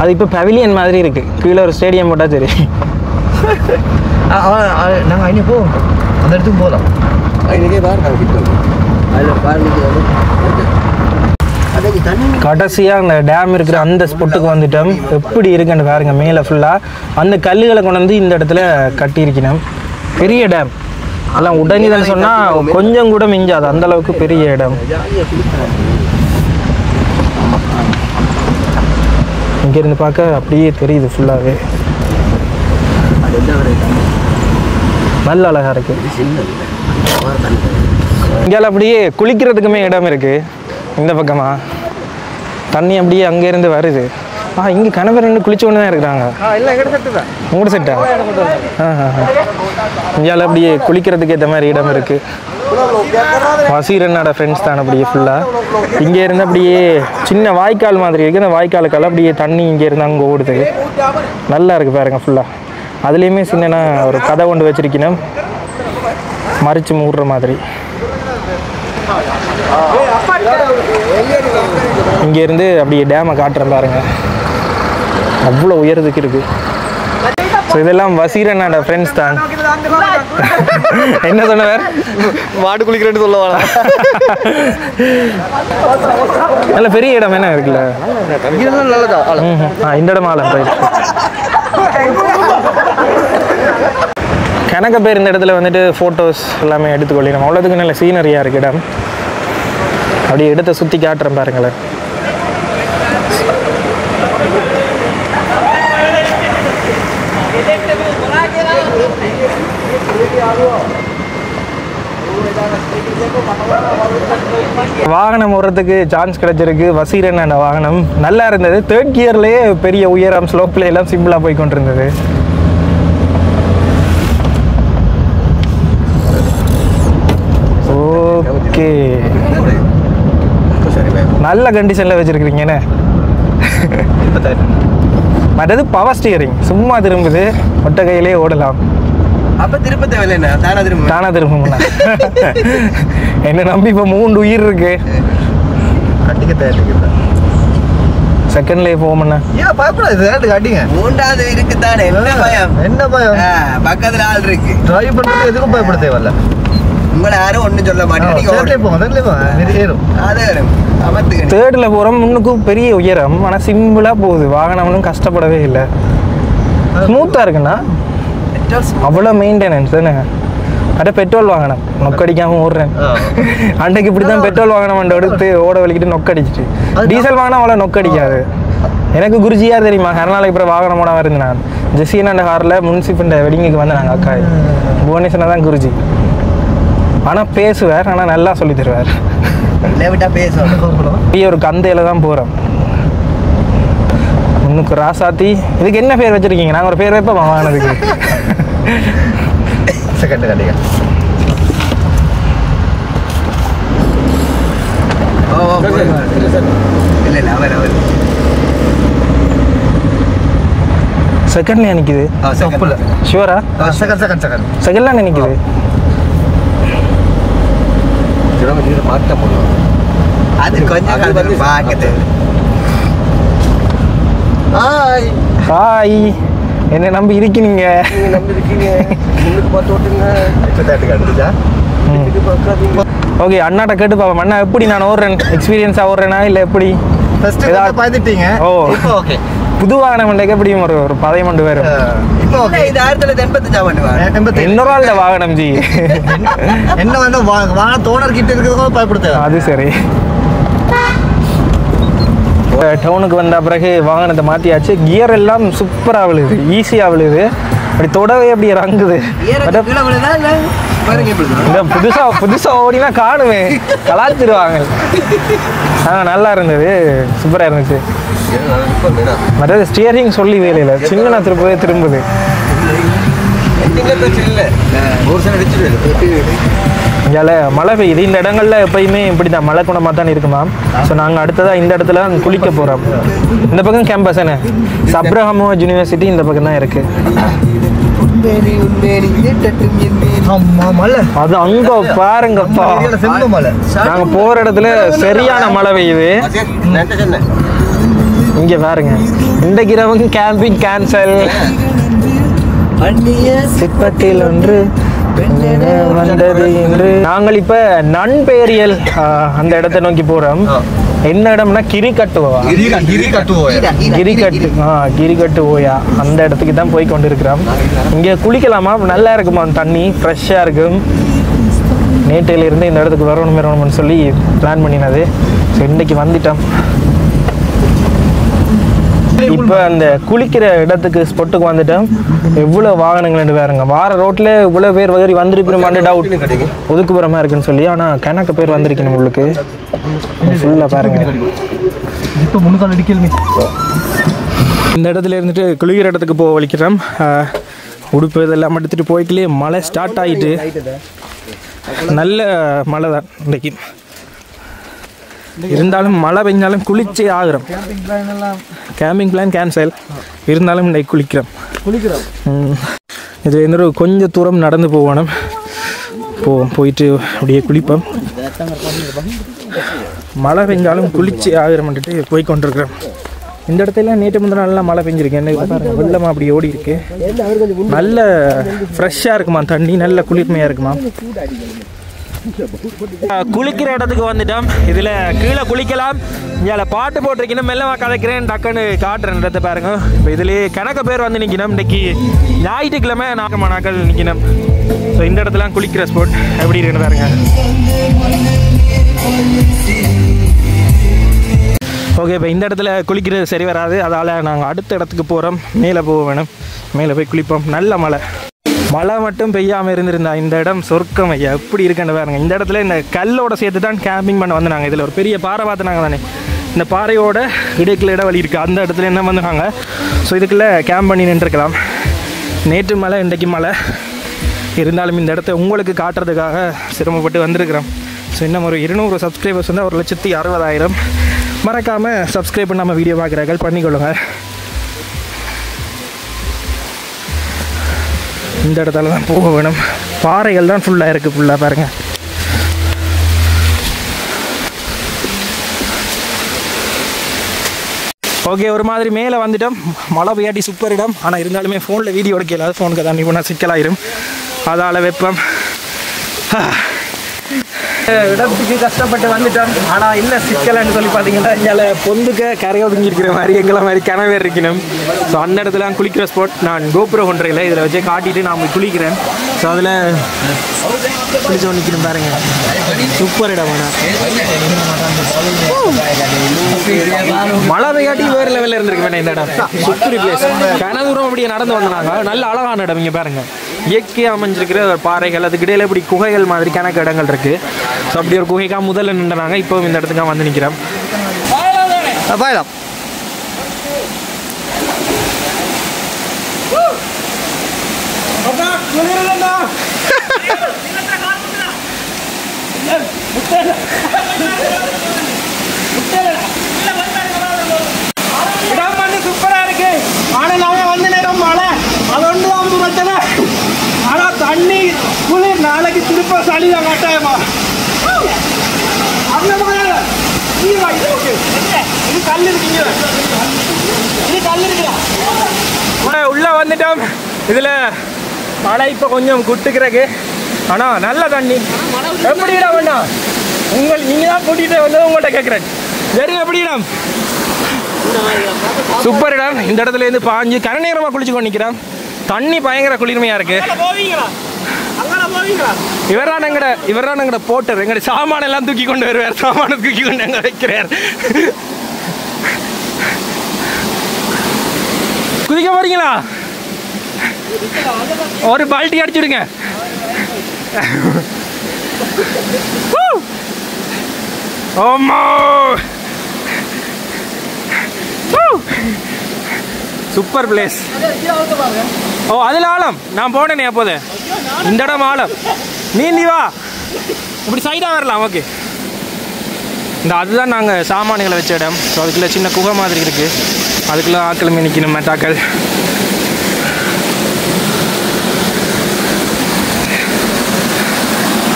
அது இப்போ பவிலியன் மாதிரி இருக்குது. கீழே ஒரு ஸ்டேடியம் போட்டால் சரி. நாங்கள் அங்கே போவோம், அந்த இடத்துக்கு போகலாம். அன்றைக்கே பாருங்க, அதில் பாருங்க கடைசியாக அந்த டேம் இருக்கிற அந்த ஸ்பாட்டுக்கு வந்துட்டோம். எப்படி இருக்குன்னு பாருங்க. மேலே ஃபுல்லாக அந்த கல்லுகளை கொண்டு வந்து இந்த இடத்துல கட்டியிருக்கணும். பெரிய டேம் அதெல்லாம் உடனே சொன்னால் கொஞ்சம் கூட மிஞ்சாது, அந்த அளவுக்கு பெரிய இடம். இங்கேருந்து பார்க்க அப்படியே தெரியுது ஃபுல்லாகவே. நல்ல அழகாக இருக்குது. இங்கேயால அப்படியே குளிக்கிறதுக்குமே இடம் இருக்குது. இந்த பக்கமா தண்ணி அப்படியே அங்கேருந்து வருது. இங்கே கணவர் ரெண்டு குளிச்சு கொண்டு தான் இருக்கிறாங்க. உங்களோட செட்டா? இங்கேயால அப்படியே குளிக்கிறதுக்கு ஏற்ற மாதிரி இடம் இருக்குது. வசீரனோட ஃப்ரெண்ட்ஸ் தான் அப்படியே ஃபுல்லாக. இங்கே இருந்து அப்படியே சின்ன வாய்க்கால் மாதிரி இருக்குது. அந்த வாய்க்காலுக்கால அப்படியே தண்ணி இங்கே இருந்து அங்கே ஓடுது. நல்லா இருக்குது பாருங்க ஃபுல்லாக. அதுலேயுமே சின்ன ஒரு கதை கொண்டு வச்சிருக்கணும், மறிச்சு மூடுற மாதிரி. இங்கேருந்து அப்படியே டேமை காட்டுறேன் பாருங்க, அவ்வளோ உயரத்துக்கு இருக்கு. ஸோ இதெல்லாம் வசீரனோட ஃப்ரெண்ட்ஸ் தான். என்ன சொன்னவர்? மாடு குளிக்கிறேன்னு சொல்லுவாங்க. நல்ல பெரிய இடம் என்ன இருக்குல்ல, நல்லதா? இந்த இடம் ஆள கணக்க பேர் இந்த இடத்துல வந்துட்டு ஃபோட்டோஸ் எல்லாமே எடுத்துக்கொள்ளணும். அவ்வளோதுக்கு நல்ல சீனரியாக இருக்குது இடம். அப்படியே இடத்தை சுற்றி காட்டுறேன் பாருங்களேன். வாகனம் ஓடுறதுக்கு சான்ஸ் கிடைச்சிருக்கு. வசீரன் அந்த வாகனம் நல்லா இருந்தது. 3rd கியர்லேயே பெரிய உயரம் ஸ்லோப்ல எல்லாம் சிம்பிளாக போய் கொண்டிருந்தது. ஓகே, நல்ல கண்டிஷனில் வச்சுருக்கிறீங்கண்ணே. மற்றது பவர் ஸ்டியரிங் சும்மா திரும்புது, ஒட்ட கையிலே ஓடலாம். அப்போ திரும்ப தேவையில்லை, தானா திரும்புங்கண்ணா. என்ன நம்பி இப்போ 3 உயிர் இருக்கு. கட்டிக்க தேவை செகண்ட்லேயே போகணும்ண்ணா. ஏன் பயப்படாது, கட்டிங்க. 3வது இருக்கு தானே, என்ன பயம்? என்ன பயம்? பக்கத்தில் ஆள் இருக்கு. டிரைவ் பண்ணுறது எதுக்கும் பயப்பட தேவையில்ல. உங்களை யாரும் ஒன்றும் சொல்ல மாட்டேன். 3ர்டில் போகிறோம். முன்னுக்கும் பெரிய உயரம், ஆனால் சிம்பிளாக போகுது. வாகனம்னும் கஷ்டப்படவே இல்லை, ஸ்மூத்தாக இருக்குண்ணா. அவ்வளோ மெயின்டெனன்ஸ் தானே. அட பெட்ரோல் வாங்கணும், நொக்கடிக்காமல் ஓடுறேன். அன்றைக்கு இப்படி தான் பெட்ரோல் வாங்கணும் எடுத்து ஓட வலிக்கிட்டு நொக்கடிச்சிட்டு. டீசல் வாங்கினா அவ்வளோ நொக்கடிக்காது. எனக்கு குருஜியார் தெரியுமா, கர்நாடக இப்போ வாகனம் ஓடாமல் இருந்தேன் நான். ஜெசியன் காரில் முன்சிபல் வெட்டிங்குக்கு வந்து நாங்கள் அக்கா புவனேஸ்வரன் தான் குருஜி. ஆனால் பேசுவார், ஆனால் நல்லா சொல்லி தருவார். ஒரு கந்தையில் தான் போகிறோம். முன்னுக்கு ராசாத்தி. இதுக்கு என்ன பேர் வச்சுருக்கீங்க? நாங்கள் ஒரு பேர் வைப்போம் வாங்கினதுக்கு. செகண்ட் கண்டிங்க. செகண்ட்ல நிற்குது. ஷுவரா? செகண்ட்ல நிற்குது. அது கொஞ்சம் பார்க்குது. ஹாய், என்ன நம்பி இருக்கீங்க? ஓகே, அண்ணாட்ட கேட்டு பாப்போம். அண்ணா எப்படி நான் ஓடுறேன், எக்ஸ்பீரியன்ஸாக ஓடுறேன்னா இல்லை எப்படி? பார்த்துட்டீங்க. ஓ ஓகே. புது வாகனம் எப்படியும் ஒரு பதையம் கொண்டு வரும். இன்னொரு ஆள் வாகனம் ஜி என்ன வந்து வாகன தோணர் கிட்ட இருக்கிறதுக்கும் பயப்படுத்த. அது சரி. டவுனுக்கு வந்த பிறகு வாகனத்தை மாற்றியாச்சு. கியர் எல்லாம் சூப்பராக விழுது, ஈஸியாக விழுது. அப்படி தொடவே அப்படி இறங்குது. இந்த புதுசாக ஓடினா காணுவேன், கலாச்சிருவாங்க. நல்லா இருந்தது, சூப்பராக இருந்துச்சு. மற்றது ஸ்டியரிங் சொல்லி வேலையில் சின்ன திரும்புது. இங்கே மழை பெய்யுது. இந்த இடங்கள்ல எப்பயுமே இப்படி தான் மழை குணமாக தான் இருக்குமா. ஸோ நாங்கள் அடுத்ததாக இந்த இடத்துல குளிக்க போகிறோம். இந்த பக்கம் கேம்பஸ் என்ன சப்ரஹமோ யூனிவர்சிட்டி இந்த பக்கம் தான் இருக்கு. அது அங்க பாருங்கப்பா, நாங்கள் போகிற இடத்துல சரியான மழை பெய்யுது. இங்கே பாருங்க, இந்த கிரவங்க கேம்பிங் கேன்சல். சிப்பட்டில் ஒன்று வந்தது என்று நாங்கள் இப்போ நண்பேரியல் அந்த இடத்தை நோக்கி போகிறோம். என்ன இடம்னா கிரிக்கட்டு ஓயா அந்த இடத்துக்கு தான் போய் கொண்டு இருக்கிறோம். இங்கே குளிக்கலாமா? நல்லா இருக்குமா தண்ணி, ஃப்ரெஷ்ஷாக இருக்கும். நேற்றையிலிருந்து இந்த இடத்துக்கு வரணும்னு சொல்லி பிளான் பண்ணினது. ஸோ இன்றைக்கி வந்துட்டோம். இப்போ அந்த குளிக்கிற இடத்துக்கு ஸ்பாட்டுக்கு வந்துட்டோம். எவ்வளோ வாகனங்கள் வேறுங்க, வார ரோட்டில் இவ்வளோ பேர் வகரி வந்துருப்பிடுமான்னு டவுட், ஒதுக்குப்புறமா இருக்குன்னு சொல்லி. ஆனால் கணக்கு பேர் வந்திருக்கணும் உங்களுக்கு ஃபுல்லாக பாருங்க. இப்போ முன்னுக்கால் அடிக்கலுமே இந்த இடத்துல இருந்துட்டு குளிக்கிற இடத்துக்கு போக வலிக்கிறோம். உடுப்பு இதெல்லாம் எடுத்துகிட்டு போய்க்கலே மழை ஸ்டார்ட் ஆகிட்டு, நல்ல மழை தான் இன்றைக்கி. இருந்தாலும் மழை பெஞ்சாலும் குளிச்சே ஆகிறோம். கேம்பிங் பிளான் கேன்சல், இருந்தாலும் இன்றைக்கு குளிக்கிறோம். இது என்ன கொஞ்சம் தூரம் நடந்து போகணும். போயிட்டு அப்படியே குளிப்போம். மழை பெஞ்சாலும் குளிச்சே ஆகிறோம்ட்டு போய் கொண்டிருக்கிறோம். இந்த இடத்துல நேற்று முந்தின நாள்லாம் மழை பெஞ்சிருக்கு. என்ன வெள்ளமாக அப்படி ஓடி இருக்கு. நல்ல ஃப்ரெஷ்ஷாக இருக்குமா தண்ணி, நல்ல குளிர்மையாக இருக்குமா. குளிக்கிற இடத்துக்கு வந்துட்டோம். இதில் கீழே குளிக்கலாம். இதில் பாட்டு போட்டிருக்கணும். மெல்லமாக கதைக்கிறேன், டக்குன்னு காட்டுறேன் இடத்தை பாருங்க. இப்போ இதுலேயே கணக்கு பேர் வந்து நிற்கணும். இன்றைக்கி ஞாயிற்றுக்கிழமை நாட்கள் நிற்கணும். ஸோ இந்த இடத்துல குளிக்கிற ஸ்பாட் எப்படி இருக்குன்னு பாருங்க. ஓகே, இப்போ இந்த இடத்துல குளிக்கிறது சரி வராது. அதால் நாங்கள் அடுத்த இடத்துக்கு போகிறோம். மேலே போக வேணும். மேலே போய் குளிப்போம். நல்ல மழை மட்டும் பெய்யாமல் இருந்திருந்தா இந்த இடம் சொர்க்கம் ஐயா. எப்படி இருக்குன்னு பாருங்க. இந்த இடத்துல இந்த கல்லோட சேர்த்து தான் கேம்பிங் பண்ண வந்தாங்க. இதில் ஒரு பெரிய பாறை பார்த்துனாங்க தானே. இந்த பாறையோட இடைக்குள்ள வழி இருக்குது. அந்த இடத்துல என்ன வந்தாங்க. ஸோ இதுக்குள்ளே கேம்ப் பண்ணி நின்றுருக்கலாம். நேற்று மழை, இன்றைக்கு மழை. இருந்தாலும் இந்த இடத்த உங்களுக்கு காட்டுறதுக்காக சிரமப்பட்டு வந்திருக்கிறோம். ஸோ இன்னும் ஒரு 200 சப்ஸ்கிரைபர்ஸ் வந்து 1,60,000. மறக்காமல் சப்ஸ்கிரைப் பண்ணி நம்ம வீடியோ பார்க்குறார்கள் பண்ணிக்கொள்ளுங்க. இந்த இடத்துல தான் போக வேணும். பாறைகள் தான் ஃபுல்லாக இருக்குது. ஃபுல்லாக பாருங்கள். ஓகே, ஒரு மாதிரி மேலே வந்துட்டோம். மழை பெய்யாட்டி சூப்பர் இடம். ஆனால் இருந்தாலுமே ஃபோனில் வீடியோ எடுக்கல. ஃபோனுக்கு தண்ணி போனால் சிக்கலாயிரும். அதால் வெப்பம். இடத்துக்கு கஷ்டப்பட்டு வந்துட்டோம். ஆனால் என்ன சிக்கலைன்னு சொல்லி பார்த்தீங்கன்னா, இங்கே பொந்துக்க கரை ஒதுங்கியிருக்கிற மாதிரி எங்களை மாதிரி கிணவே இருக்கணும். ஸோ அந்த இடத்துல குளிக்கிற ஸ்பாட் நான் கோபுர ஒன்றையில் இதில் வச்சு காட்டிட்டு நான் போய் குளிக்கிறேன். ஸோ அதில் குளிச்சு நிற்கணும் பாருங்க. சூப்பர் இடம். மழை பெய்யாட்டி வேறு லெவலில் இருந்திருக்கு வேணா இந்த இடம். Super place. கனதூரம் அப்படியே நடந்து வந்தாங்க. நல்ல அழகான இடம். இங்கே பாருங்க, இயற்கையாக அமைஞ்சிருக்கிற பாறைகள், அதுக்கு இடையில இப்படி குகைகள் மாதிரி கணக்கு இடங்கள் இருக்குது. ஸோ அப்படி ஒரு குகைக்காக முதல்ல நின்றுனாங்க. இப்போவும் இந்த இடத்துக்காக வந்து நிற்கிறோம். பாயலாம். இடம் வந்து சூப்பரா இருக்கு. ஆனால் நாங்கள் வந்த நேரம் மழை, அது ஒன்று தான் பிரச்சனை. ஆனால் தண்ணி குளிர், நாளைக்கு திருப்ப சளிதான் கட்டாயமா. அந்த மாதிரி இது கல் இருக்குங்க, இது கல் இருக்குல்ல. உள்ள வந்துட்டோம். இதில் மழை இப்போ கொஞ்சம் குட்டுக்கிறக்கு. ஆனால் நல்ல தண்ணி. எப்படி இடம் வேண்டாம் நீங்கள் தான் கூட்டிகிட்டு வந்து உங்கள்கிட்ட கேட்குறேன். வெறும் எப்படி இடம்? சூப்பர் இடம். இந்த இடத்துல இருந்து பாஞ்சு கரை நேரமாக குளிச்சு கொண்டிருக்கிறோம். தண்ணி பயங்கர குளிர்மையாக இருக்கு. இவரான எங்கட போட்டர் எங்கட சாமான எல்லாம் தூக்கி கொண்டு வருவார். சாமான தூக்கி கொண்டு எங்க வைக்கிறார். குதிக்க போறீங்களா? ஒரு பால்ட்டி அடிச்சுடுங்க. ஓமா, சூப்பர் பிளேஸ். ஓ, அதில் ஆழம். நான் போனேனே அப்போது. இந்த இடம் ஆழம். நீந்தி வா, இப்படி சைடாக வரலாம். ஓகே, இந்த அதுதான் நாங்கள் சாமான்களை வச்ச இடம். ஸோ அதுக்குள்ளே சின்ன குகை மாதிரி இருக்குது. அதுக்குள்ளே ஆக்கள் நிற்கணும், மெட்டாக்கள்.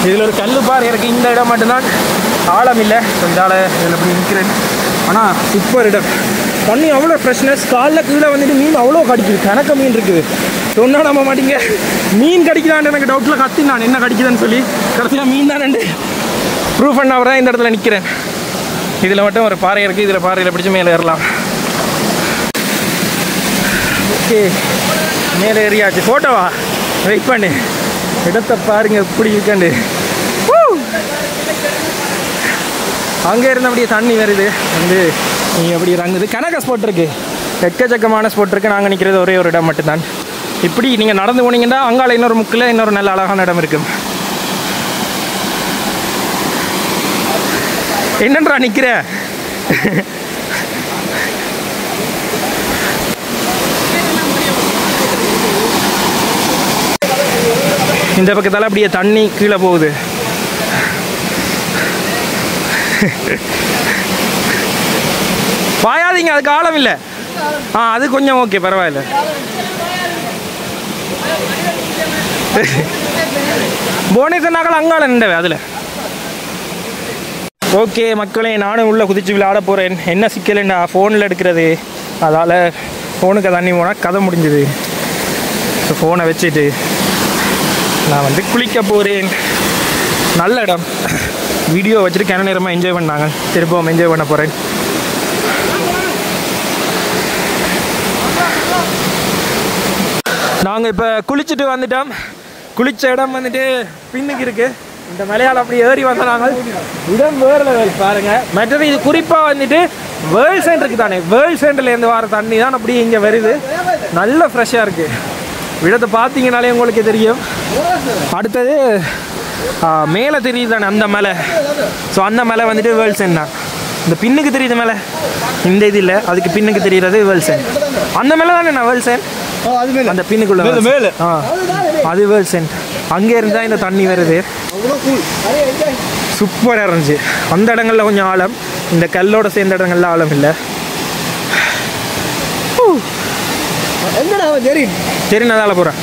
இதில் ஒரு கல் பாறை இருக்குது. இந்த இடம் மட்டும்தான் ஆழம் இல்லை. இந்த ஆளை இதில் அப்படி நிற்கிறேன். ஆனால் சூப்பர் இடம். தண்ணி அவ்வளோ ஃப்ரெஷ்னஸ். காலைல கீழே வந்துட்டு மீன் அவ்வளோ கடிக்குது. கணக்க மீன் இருக்குது. ஸோ சொன்னா நம்ப மாட்டீங்க, மீன் கடிக்குதான்னு எனக்கு டவுட்டில் கத்தி நான் என்ன கடிக்குதுன்னு சொல்லி கடைசியாக மீன் தான் ப்ரூஃப் பண்ண தான் இந்த இடத்துல நிற்கிறேன். இதில் மட்டும் ஒரு பாறை இருக்குது, இதில் பாறையில் பிடிச்சி மேலே ஏறலாம். ஓகே, மேலே ஏறியாச்சு. ஃபோட்டோவா? வெயிட் பண்ணு, இடத்தை பாருங்க எப்படி இருக்காண்டு. அங்கே இருந்து அப்படியே தண்ணி வருது வந்து நீங்கள் எப்படி இறங்குது. கணக்க ஸ்பாட் இருக்குது, எக்கச்சக்கமான ஸ்பாட் இருக்குது. நாங்கள் நிற்கிறது ஒரே ஒரு இடம் மட்டும்தான். இப்படி நீங்கள் நடந்து போனீங்கன்னா அங்கால இன்னொரு முக்கில் இன்னொரு நல்ல அழகான இடம் இருக்குது. என்னன்றா நிற்கிற? இந்த பக்கத்தால் அப்படியே தண்ணி கீழே போகுது. பாயாதீங்க, அதுக்கு ஆழம் இல்லை. அது கொஞ்சம் ஓகே, பரவாயில்ல. போனேசனாக்கள் அங்கால நின்றவே அதில். ஓகே மக்களே, நானும் உள்ளே குதிச்சு விளையாட போகிறேன். என்ன சிக்கலைண்டா ஃபோனில் எடுக்கிறது, அதால் ஃபோனுக்கு தண்ணி போனால் கதை முடிஞ்சுது. ஸோ ஃபோனை வச்சுட்டு நான் வந்து குளிக்க போகிறேன். நல்ல இடம், வீடியோ வச்சுட்டு கிண நேரமாக என்ஜாய் பண்ணாங்க. திரும்பவும் என்ஜாய் பண்ண போகிறேன். நாங்கள் இப்போ குளிச்சுட்டு வந்துட்டோம். குளித்த இடம் வந்துட்டு பின்னுக்கு இருக்குது. இந்த மலையால் அப்படி ஏறி வந்தாங்க. இடம் வேறு லெவல் பாருங்கள். மற்றது இது குறிப்பாக வந்துட்டு வேர்ல்ட் சென்டருக்கு தானே, வேர்ல்ட் சென்டர்லேருந்து வர தண்ணி தான் அப்படி இங்கே வருது. நல்ல ஃப்ரெஷ்ஷாக இருக்குது. இடத்தை பார்த்தீங்கனாலே உங்களுக்கு தெரியும். அடுத்தது மேலே தெரியுது தானே அந்த மலை. ஸோ அந்த மலை வந்துட்டு வேர்ல்ட் சென்ட் தான். இந்த பின்னுக்கு தெரியுது மேலே, இந்த இது இல்லை, அதுக்கு பின்னுக்கு தெரிகிறது வேர்ல்ட் சென்ட். அந்த மேலே தானே நான் வேர்ல்ட் சென்ட், அந்த பின்னுக்குள்ள மேலே அது வேர்ல்ட் சென்ட். அங்கே இருந்தால் இந்த தண்ணி வருது. சூப்பராக இருந்துச்சு. அந்த இடங்களில் கொஞ்சம் ஆழம், இந்த கல்லோட சேர்ந்த இடங்கள்ல ஆழம் இல்லை. சரி, நான் தால போகிறேன்.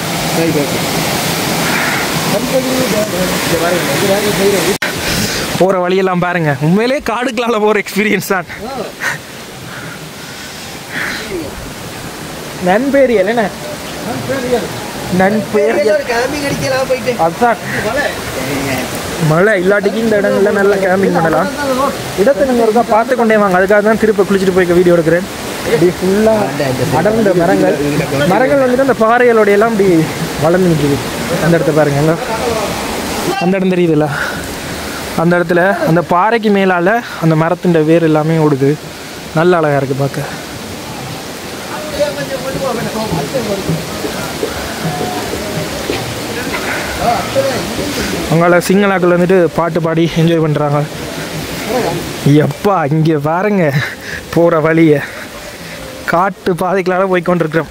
போகிற வழியெல்லாம் பாருங்க, உண்மையிலே காடுக்களால் போகிற எக்ஸ்பீரியன்ஸ் தான். நன்பேரியல் என்ன அதான் மழை இல்லாட்டிக்கு இந்த இடங்கள்ல நல்லா கேம்பிங் பண்ணலாம். இடத்தை நீங்கள் இருக்கா பார்த்து கொண்டே வாங்க. அதுக்காக தான் திருப்பி குளிச்சுட்டு போய் வீடியோ எடுக்கிறேன். இப்படி ஃபுல்லாக அடர்ந்த மரங்கள் வந்துட்டு அந்த பாறைகளோடைய எல்லாம் இப்படி வளர்ந்து நிற்கிது. அந்த இடத்த பாருங்க, அந்த இடம் தெரியுதுல்ல, அந்த இடத்துல அந்த பாறைக்கு மேலால் அந்த மரத்தின் வேர் எல்லாமே ஓடுது. நல்ல அழகாக இருக்குது பார்க்க. அவங்கள சிங்களாக்கள் வந்துட்டு பாட்டு பாடி என்ஜாய் பண்ணுறாங்க. எப்பா இங்கே பாருங்க, போகிற வழியை காட்டு பாதைகளால் போய் கொண்டிருக்கிறோம்.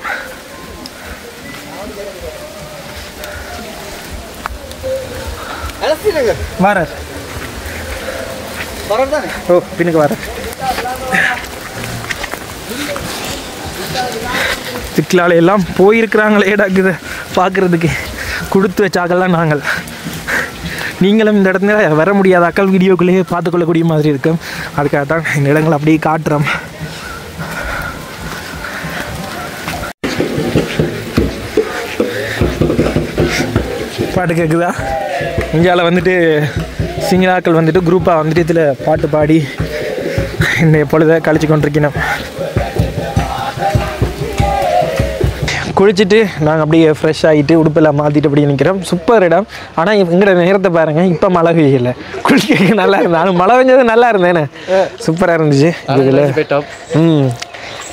வர ஓ பின்னுக்கு வர திக்கலால எல்லாம் போயிருக்கிறாங்களே டாக்குது பார்க்குறதுக்கு. கொடுத்து வச்சாக்கெல்லாம் நாங்கள். நீங்களும் இந்த இடத்துல வர முடியாத அக்கள் வீடியோக்குள்ளேயே பார்த்துக்கொள்ளக்கூடிய மாதிரி இருக்கும். அதுக்காக தான் இந்த இடங்களை அப்படியே காட்டுறோம். பாட்டு கேட்குதா? இந்தியாவில் வந்துட்டு சிங்களாக்கள் வந்துட்டு குரூப்பாக வந்துட்டு இதில் பாட்டு பாடி இந்த பொழுதை கழிச்சு கொண்டிருக்கணும். குளிச்சுட்டு நாங்கள் அப்படியே ஃப்ரெஷ் ஆகிட்டு உடுப்பெல்லாம் மாற்றிட்டு அப்படியே நிற்கிறோம். சூப்பர் இடம். ஆனால் எங்களோட நேரத்தை பாருங்கள், இப்போ மழை பெய்யலை. குளிக்க நல்லா இருந்தது. ஆனால் மழை பெஞ்சது நல்லா இருந்தேனே, சூப்பராக இருந்துச்சு இதில்.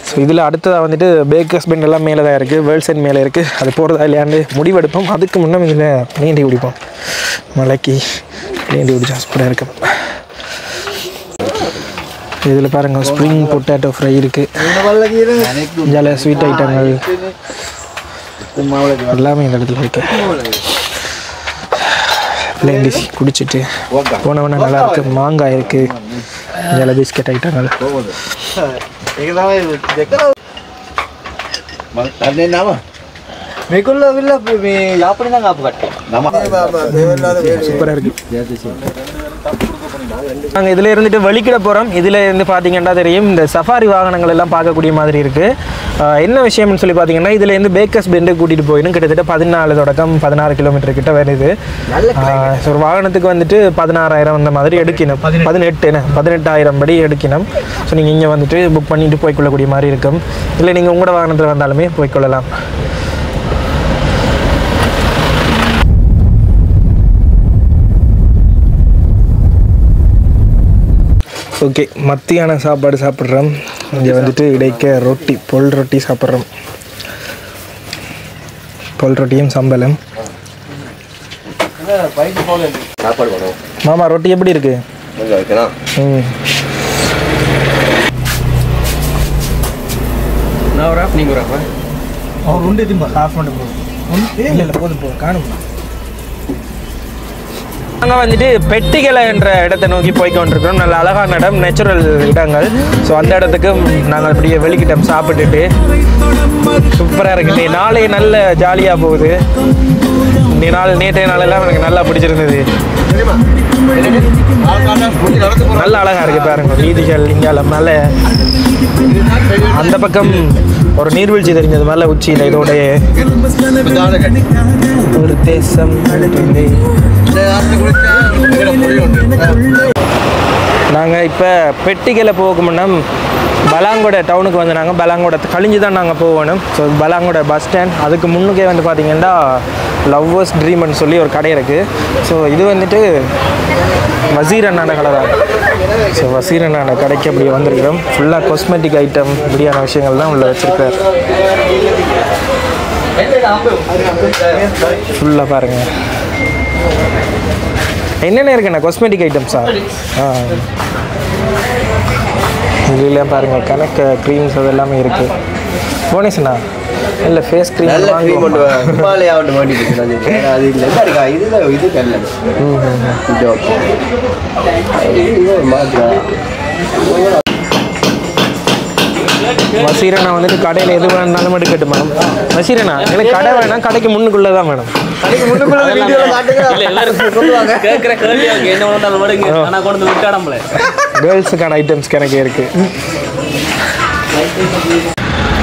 ஸோ இதில் அடுத்ததாக வந்துட்டு பேக்கர்ஸ் பெண்ட் எல்லாம் மேலே தான் இருக்குது, வேர்ல்ட் சென்ட் மேலே இருக்குது. அது போகிறதா இல்லையாண்டு முடிவெடுப்போம். அதுக்கு முன்னே இதில் நீந்தி குடிப்போம். மலைக்கு நீந்தி குடிச்சா சூப்பராக இருக்கும். இதில் பாருங்கள், ஸ்ப்ரிங் பொட்டேட்டோ ஃப்ரை இருக்குது, ஜாலியாக ஸ்வீட் ஐட்டங்கள் எல்லாமே இந்த இடத்துல இருக்குது. பிளேண்டிஸ் குடிச்சிட்டு போனவொன்னே நல்லா இருக்குது. மாங்காய் இருக்குது, ஜாலியாக பிஸ்கெட் ஐட்டங்கள். சூப்பராக இருக்குது. நாங்கள் இதில் இருந்துட்டு வெளிக்கிட போகிறோம். இதில் இருந்து பார்த்தீங்கன்னா தெரியும் இந்த சஃபாரி வாகனங்கள் எல்லாம் பார்க்கக்கூடிய மாதிரி இருக்குது. என்ன விஷயம்னு சொல்லி பார்த்தீங்கன்னா இதுலேருந்து பேக்கர்ஸ் பெண்டு கூட்டிகிட்டு போயிடும். கிட்டத்தட்ட 14 தொடக்கம் 16 கிலோமீட்டர் கிட்ட வருது. ஒரு வாகனத்துக்கு வந்துட்டு 16,000 அந்த மாதிரி எடுக்கணும். 18,000 படி எடுக்கணும். ஸோ நீங்கள் இங்கே வந்துட்டு புக் பண்ணிட்டு போய்க்கொள்ளக்கூடிய மாதிரி இருக்கும். இல்லை நீங்கள் உங்களோட வாகனத்தில் வந்தாலுமே போய்க்கொள்ளலாம். ஓகே, மத்தியான சாப்பாடு சாப்பிட்றோம். இங்கே வந்துட்டு இடைக்க ரொட்டி, பொல் ரொட்டி சாப்பிட்றோம். பொல் ரொட்டியும் சம்பளம். மாமா ரொட்டி எப்படி இருக்கு? நாங்கள் வந்துட்டு பெட்டிகளை என்ற இடத்தை நோக்கி போய்கொண்டிருக்கிறோம். நல்ல அழகான இடம், நேச்சுரல் இடங்கள். ஸோ அந்த இடத்துக்கு நாங்கள் அப்படியே வெளிக்கிட்டோம் சாப்பிட்டுட்டு. சூப்பராக இருக்குது. நாளே நல்ல ஜாலியாக போகுது. நேற்றைய நாளெல்லாம் எனக்கு நல்லா பிடிச்சிருந்தது. நல்ல அழகாக இருக்குது பாருங்க. வீதிகள் இங்கால மலை, அந்த பக்கம் ஒரு நீர்வீழ்ச்சி தெரிஞ்சது மலை உச்சியில். இதோடைய ஒரு தேசம். நாங்கள் இப்போ பெட்டிகளை போகணும்னா பலாங்கொடை டவுனுக்கு வந்து நாங்கள் பலாங்கொடை கழிஞ்சு தான் நாங்கள் போகணும். ஸோ பலாங்கொடை பஸ் ஸ்டாண்ட், அதுக்கு முன்னுக்கே வந்து பார்த்திங்கன்னா லவ்வர்ஸ் ட்ரீம்னு சொல்லி ஒரு கடை இருக்குது. ஸோ இது வந்துட்டு வசீர் அண்ணான கடை தான். ஸோ வசீர் அண்ணான கடைக்கு அப்படி வந்திருக்கிறோம். ஃபுல்லாக காஸ்மெட்டிக் ஐட்டம் இப்படியான விஷயங்கள் தான் உள்ள வச்சுருக்கார். ஃபுல்லாக பாருங்கள் என்னென்ன இருக்குண்ணா காஸ்மெட்டிக் ஐட்டம்ஸா? இதுலாம் பாருங்கள் கணக்கு க்ரீம்ஸ் அது எல்லாமே இருக்குது. போனேஸ்ண்ணா இல்லை ஃபேஸ் க்ரீம் வசீரண்ணா வந்துட்டு கடையில் எது வேணாலும் எடுக்கட்டுமா? வசீரண்ணா எனக்கு கடை வேணாம், கடைக்கு முன்னுக்குள்ளே தான் வேணும். கேர்ள்ஸுக்கான ஐட்டம்ஸ் கணக்கே இருக்குது.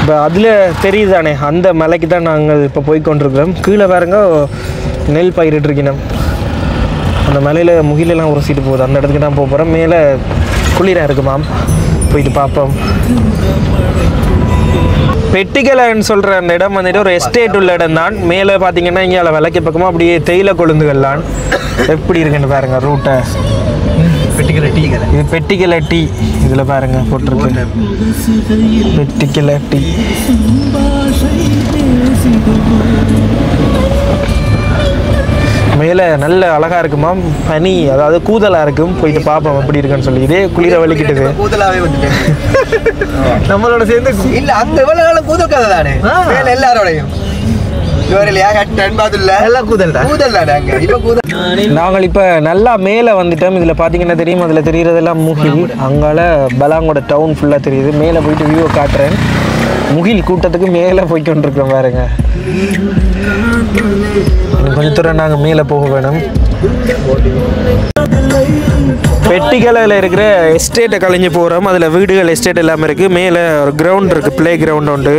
இப்போ அதில் தெரியுதானே அந்த மலைக்கு தான் நாங்கள் இப்போ போய்கொண்டிருக்கிறோம். கீழே பாருங்க நெல் பயிரிட்டுருக்கணும். அந்த மலையில் முகிலெல்லாம் உரசிட்டு போகுது. அந்த இடத்துக்கு தான் போக போகிறோம். மேலே குளிராக இருக்குமாம், போயிட்டு பார்ப்போம். பெட்டிகளைன்னு சொல்கிற அந்த இடம் வந்துட்டு ஒரு எஸ்டேட் உள்ள இடம் தான். மேலே பார்த்தீங்கன்னா இங்கே விலைக்கு பக்கமாக அப்படியே தேயிலை கொழுந்துகள்லாம் எப்படி இருக்குன்னு பாருங்கள். ரூட்டை இது பெட்டிக்கலை டீ இதில் பாருங்கள் போட்டிருக்கு பெட்டிக்கலை டீ. மேலே நல்ல அழகாக இருக்குமா, பனி அதாவது கூதலாக இருக்கும். போயிட்டு பார்ப்போம் எப்படி இருக்குன்னு சொல்லி. இதே குளிர வலிக்கிட்டது நம்மளோட சேர்ந்து இல்லை அங்கே எவ்வளோ நாளும் கூதல் கதை தானே எல்லாரோடையும். நாங்கள் இப்போ நல்லா மேலே வந்துட்டோம். இதில் பார்த்தீங்கன்னா தெரியும், அதில் தெரிகிறதெல்லாம் முகில். அங்கால பலாங்கோட டவுன் ஃபுல்லாக தெரியுது. மேலே போயிட்டு வியூவை காட்டுறேன். முகில் கூட்டத்துக்கு மேலே போய்கொண்டிருக்கோம் பாருங்க. கொஞ்சம் தூரம் நாங்கள் மேலே போக வேணும். பெட்டிகளில் இருக்கிற எஸ்டேட்டை கழிஞ்சு போகிறோம். அதில் வீடுகள் எஸ்டேட் எல்லாமே இருக்குது. மேலே ஒரு கிரவுண்ட் இருக்குது, ப்ளே கிரவுண்ட் உண்டு.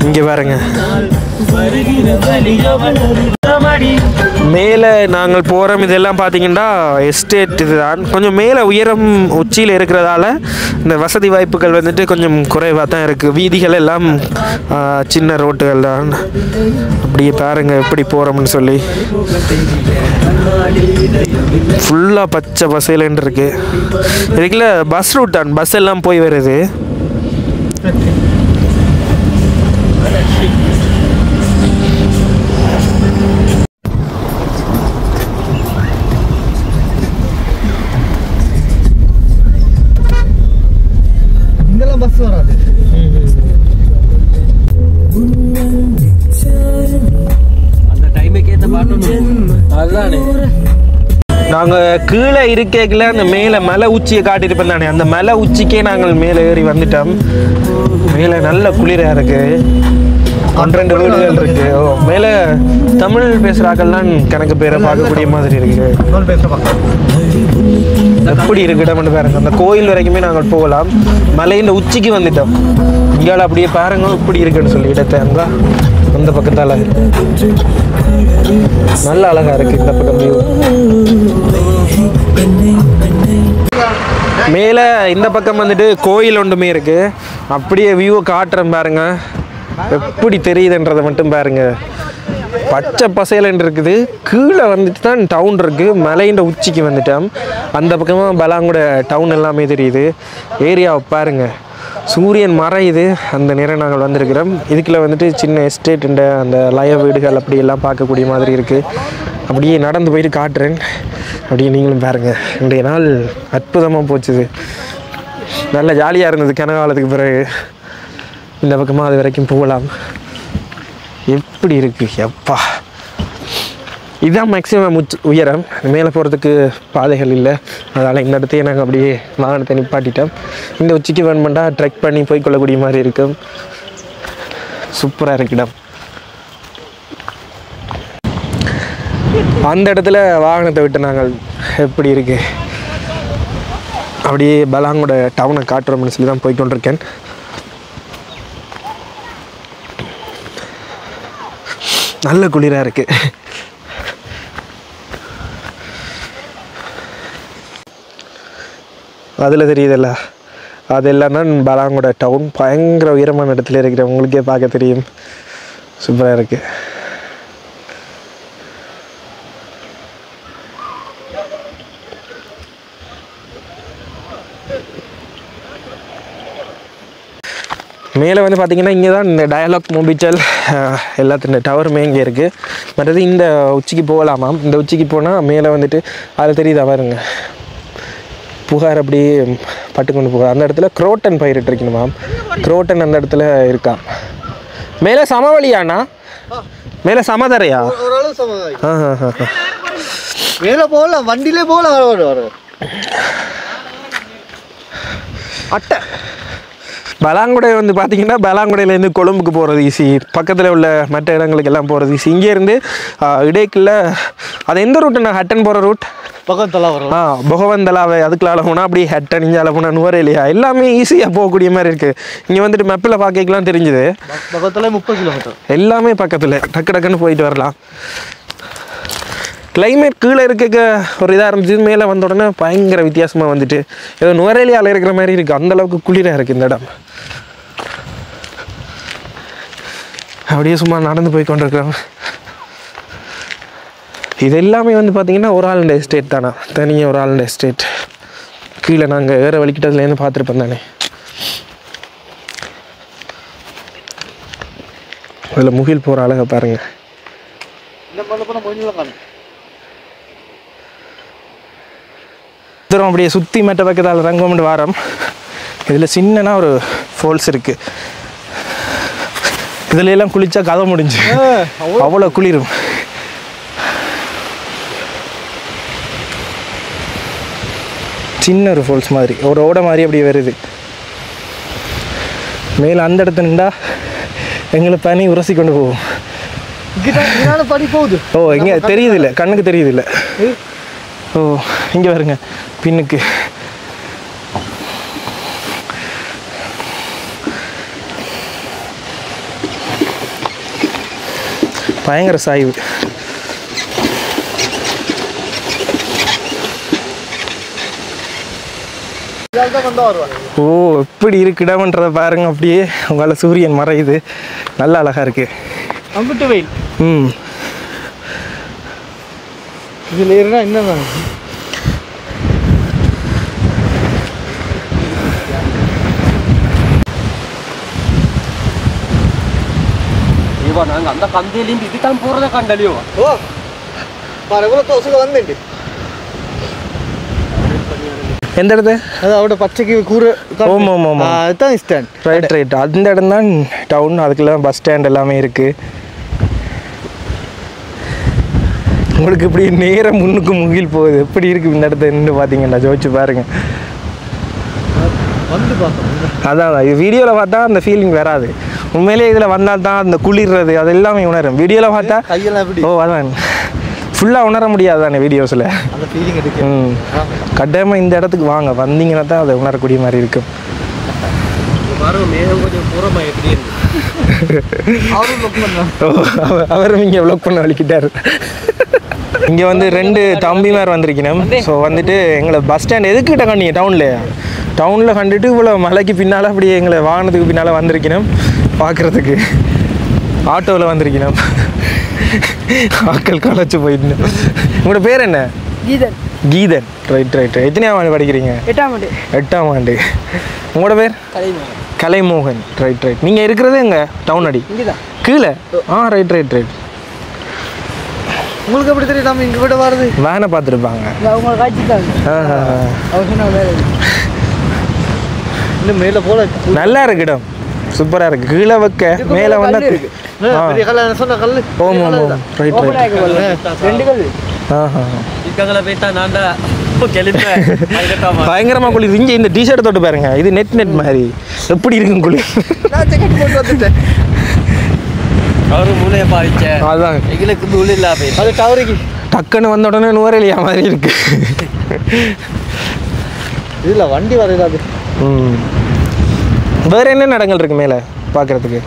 இங்கே பாருங்க மேலே நாங்கள் போகிறோம். இதெல்லாம் பார்த்தீங்கன்னா எஸ்டேட் இதுதான். கொஞ்சம் மேலே உயரம் உச்சியில் இருக்கிறதால இந்த வசதி வாய்ப்புகள் வந்துட்டு கொஞ்சம் குறைவாக தான் இருக்குது. வீதிகள் எல்லாம் சின்ன ரோட்டுகள் தான். அப்படியே பாருங்க எப்படி போகிறோம்னு சொல்லி. ஃபுல்லாக பச்சை பசேலன்னு இருக்கு. இதுக்குள்ள பஸ் ரூட் தான், பஸ் எல்லாம் போய் வருது. இங்கெல்லாம் பஸ் வராது. அந்த டைமுக்கு ஏற்ற பாட்டு அதுதானே. நாங்கள் கீழே இருக்கல அந்த மேலே மலை உச்சியை காட்டியிருப்போம் தானே, அந்த மலை உச்சிக்கே நாங்கள் மேலே ஏறி வந்துட்டோம். மேலே நல்ல குளிராக இருக்குது. 12 வீடுகள் இருக்குது. ஓ மேலே தமிழ் பேசுகிறாக்கள்லாம் கணக்கு பேரை பார்க்கக்கூடிய மாதிரி இருக்குது. எப்படி இருக்குடா பாருங்க. அந்த கோயில் வரைக்குமே நாங்கள் போகலாம். மலையின் உச்சிக்கு வந்துட்டோம். இங்கால அப்படியே பாருங்க இப்படி இருக்குன்னு சொல்லி இடத்தை அந்த பக்கத்தால் நல்ல அழகா இருக்கு இந்த பக்கம் வியூ. மேலே இந்த பக்கம் வந்துட்டு கோயில் ஒன்றுமே இருக்கு. அப்படியே வியூவை காட்டுறேன் பாருங்க எப்படி தெரியுதுன்றதை மட்டும் பாருங்க. பச்சை பசையலன்னு இருக்குது. கீழே வந்துட்டு தான் டவுன் இருக்குது. மலையின் உச்சிக்கு வந்துட்டோம். அந்த பக்கமாக பலாங்குட டவுன் எல்லாமே தெரியுது. ஏரியாவை பாருங்கள். சூரியன் மறையுது. அந்த நேரம் நாங்கள் வந்திருக்கிறோம். இதுக்குள்ள வந்துட்டு சின்ன எஸ்டேட்டுண்ட அந்த லய வீடுகள் அப்படியெல்லாம் பார்க்கக்கூடிய மாதிரி இருக்குது. அப்படியே நடந்து போயிட்டு காட்டுறேன். அப்படியே நீங்களும் பாருங்கள். இன்றைய நாள் அற்புதமாக போச்சுது. நல்ல ஜாலியாக இருந்தது. கனகாலத்துக்கு பிறகு இந்த பக்கமாக அது வரைக்கும் போகலாம். எப்படி இருக்குது எப்பா. இதுதான் மேக்ஸிமம் உயரம். மேலே போகிறதுக்கு பாதைகள் இல்லை. அதனால் இந்த இடத்தையே நாங்கள் அப்படியே வாகனத்தை நிப்பாட்டிட்டோம். இந்த உச்சிக்கு வேணுமெண்டா ட்ரெக் பண்ணி போய் கொள்ளக்கூடிய மாதிரி இருக்கும். சூப்பராக இருக்கு இடம். அந்த இடத்துல வாகனத்தை விட்டு நாங்கள் எப்படி இருக்குது அப்படியே பலாங்கோட டவுனை காட்டுறோம்னு சொல்லி தான் போய்கொண்டிருக்கேன். நல்ல குளிராக இருக்குது. அதில் தெரியுதில்ல, அதெல்லாம் தான் பலாங்கோட டவுன். பயங்கர உயரமான இடத்துல இருக்கிற உங்களுக்கே பார்க்க தெரியும். சூப்பராக இருக்குது. மேலே வந்து பார்த்திங்கன்னா இங்கே தான் இந்த டயலாக் மொபிட்டல் எல்லாத்தின் டவருமே இங்கே இருக்குது. மற்றது இந்த உச்சிக்கு போகலாமாம். இந்த உச்சிக்கு போனால் மேலே வந்துட்டு அதில் தெரியுதா பாருங்க புகார் அப்படியே பட்டுக்கொண்டு போகார். அந்த இடத்துல குரோட்டன் பயிரிட்டு இருக்கணுமாம். குரோட்டன் அந்த இடத்துல இருக்கான். மேலே சமவெளியாண்ணா? மேலே சமதரையா? மேலே போகலாம், வண்டியிலே போகலாம். அட்டை பலாங்குடை வந்து பார்த்திங்கன்னா பலாங்குடையிலேருந்து கொழும்புக்கு போகிறது ஈஸி. பக்கத்தில் உள்ள மற்ற இடங்களுக்கு எல்லாம் போகிறது ஈஸி. இங்கேருந்து இடைக்குள்ள அது எந்த ரூட்டுண்ணா? ஹட்டன் போகிற ரூட் பகவந்தலா வரும். பகவந்தலாவை அதுக்குள்ள போனால் அப்படியே ஹட்டன் இஞ்சால போனால் நுவரேலியா எல்லாமே ஈஸியாக போகக்கூடிய மாதிரி இருக்குது. இங்கே வந்துட்டு மெப்பில் பார்க்கலாம் தெரிஞ்சுது. பக்கத்தில் 30 கிலோமீட்டர் எல்லாமே பக்கத்தில் டக்கு டக்குன்னு போயிட்டு வரலாம். கிளைமேட் கீழே இருக்க ஒரு இதாக இருந்துச்சு. மேலே வந்த உடனே பயங்கர வித்தியாசமாக வந்துட்டு ஏதோ நுவரேலியாவில் இருக்கிற மாதிரி இருக்குது. அந்தளவுக்கு குளிராக இருக்குது இந்த இடம். அப்படியே சும்மா நடந்து போய் கொண்டிருக்கிறோம். இது எல்லாமே வந்து பார்த்திங்கன்னா ஒரு ஆளுடைய எஸ்டேட் தானே. தனியாக ஒரு ஆளுடைய எஸ்டேட். கீழே நாங்கள் வேறு வலிக்கிட்டதுலேருந்து பார்த்துருப்போம் தானே. அதில் முகில் போகிற அழகை பாருங்கள். தூரம் அப்படியே சுற்றி மற்ற பக்கத்தால் ரங்கம்னு வாரம். இதில் சின்னனா ஒரு ஃபால்ஸ் இருக்குது. இதில் எல்லாம் குளிச்சா கதை முடிஞ்சு அவ்வளோ குளிரும். சின்ன ஒரு ஃபால்ஸ் மாதிரி ஒரு ஓடை மாதிரி அப்படி வருது. மேலே அந்த இடத்துல நின்றா எங்களை பனி உரசி கொண்டு போகும். பனி போகுது. ஓ இங்கே தெரியுது இல்லை, கண்ணுக்கு தெரியுது இல்லை. ஓ இங்கே வருங்க பின்னுக்கு. பயங்கர சாய்வு. ஓ எப்படி இருக்குடாமன்றதை பாருங்க. அப்படியே உங்களால் சூரியன் மறையுது. நல்ல அழகா இருக்கு. அம்பிட்டு வெயில். இதில் ஏறினா என்ன நாங்கள் அந்த கந்தையிலேருந்து இதுதான் போகிறத கண்டலையோ. ஓ எவ்வளோ தோசை வந்துட்டு எந்த இடத்து அது அவட பச்சைக்கு கூறு. ஆமாம் ஆமாம் அதுதான் ஸ்டாண்ட். Right right. அந்த இடம் தான் டவுன். அதுக்கெல்லாம் பஸ் ஸ்டாண்ட் எல்லாமே இருக்குது. உங்களுக்கு இப்படி நேரம் முன்னுக்கு முகில் போகுது. எப்படி இருக்குது இந்த இடத்த நின்று பார்த்தீங்கன்னா ஜோதிச்சு பாருங்கள். வந்து பார்த்தோம். அதான் வீடியோவில் பார்த்தா அந்த ஃபீலிங் வராது. உண்மையிலே இதில் வந்தால் தான் அந்த குளிர்றது அது எல்லாமே உணரும். வீடியோவில் பார்த்தா கையெல்லாம் எப்படி ஓ அதான் ஃபுல்லாக உணர முடியாது தானே வீடியோஸில். அந்த ஃபீலிங் எடுக்கு. கட்டாயமாக இந்த இடத்துக்கு வாங்க, வந்தீங்கன்னா தான் அதை உணரக்கூடிய மாதிரி இருக்கும். அவரும் இங்கே வ்ளாக் பண்ண வலிக்கிட்டார். இங்கே வந்து 2 தம்பிமார் வந்திருக்கணும். ஸோ வந்துட்டு எங்களை பஸ் ஸ்டாண்ட் எதுக்கிட்ட கண்டிங்க டவுனில் கண்டுட்டு இவ்வளோ மலைக்கு பின்னால் அப்படியே எங்களை வாகனத்துக்கு பின்னால் வந்திருக்கணும் பார்க்குறதுக்கு. ஆட்டோவில் வந்திருக்கணும். ஆக்கள் களைச்சு போயிட்டு. உங்களோட பேர் என்ன? கீதன். ரைட். எத்தனையாம் ஆண்டு படிக்கிறீங்க? 8ஆம் ஆண்டு. உங்களோட பேர்? கலைமோகன். ரைட். நீங்கள் இருக்கிறது எங்க? டவுன் அடி கீழே. ரைட். உங்களுக்கு எப்படி தெரியும் நம்ம இங்கே விட வருது? வேனை பார்த்துருப்பாங்க. இன்னும் மேலே போல நல்லா இருக்கு இடம், சூப்பராக இருக்கு. கீழே வைக்க மேலே வந்து பயங்கரமா குளிர். இங்கே இந்த டிஷர்ட் தொட்டு பாருங்க, இது நெட் மாதிரி எப்படி இருக்கும் குளிர். அதான் டக்குன்னு வந்த உடனே நுவரையிலையா மாதிரி இருக்கு. இதுல வண்டி வரையாது. வேற என்ன இடங்கள் இருக்கு மேலே பார்க்கறதுக்கு?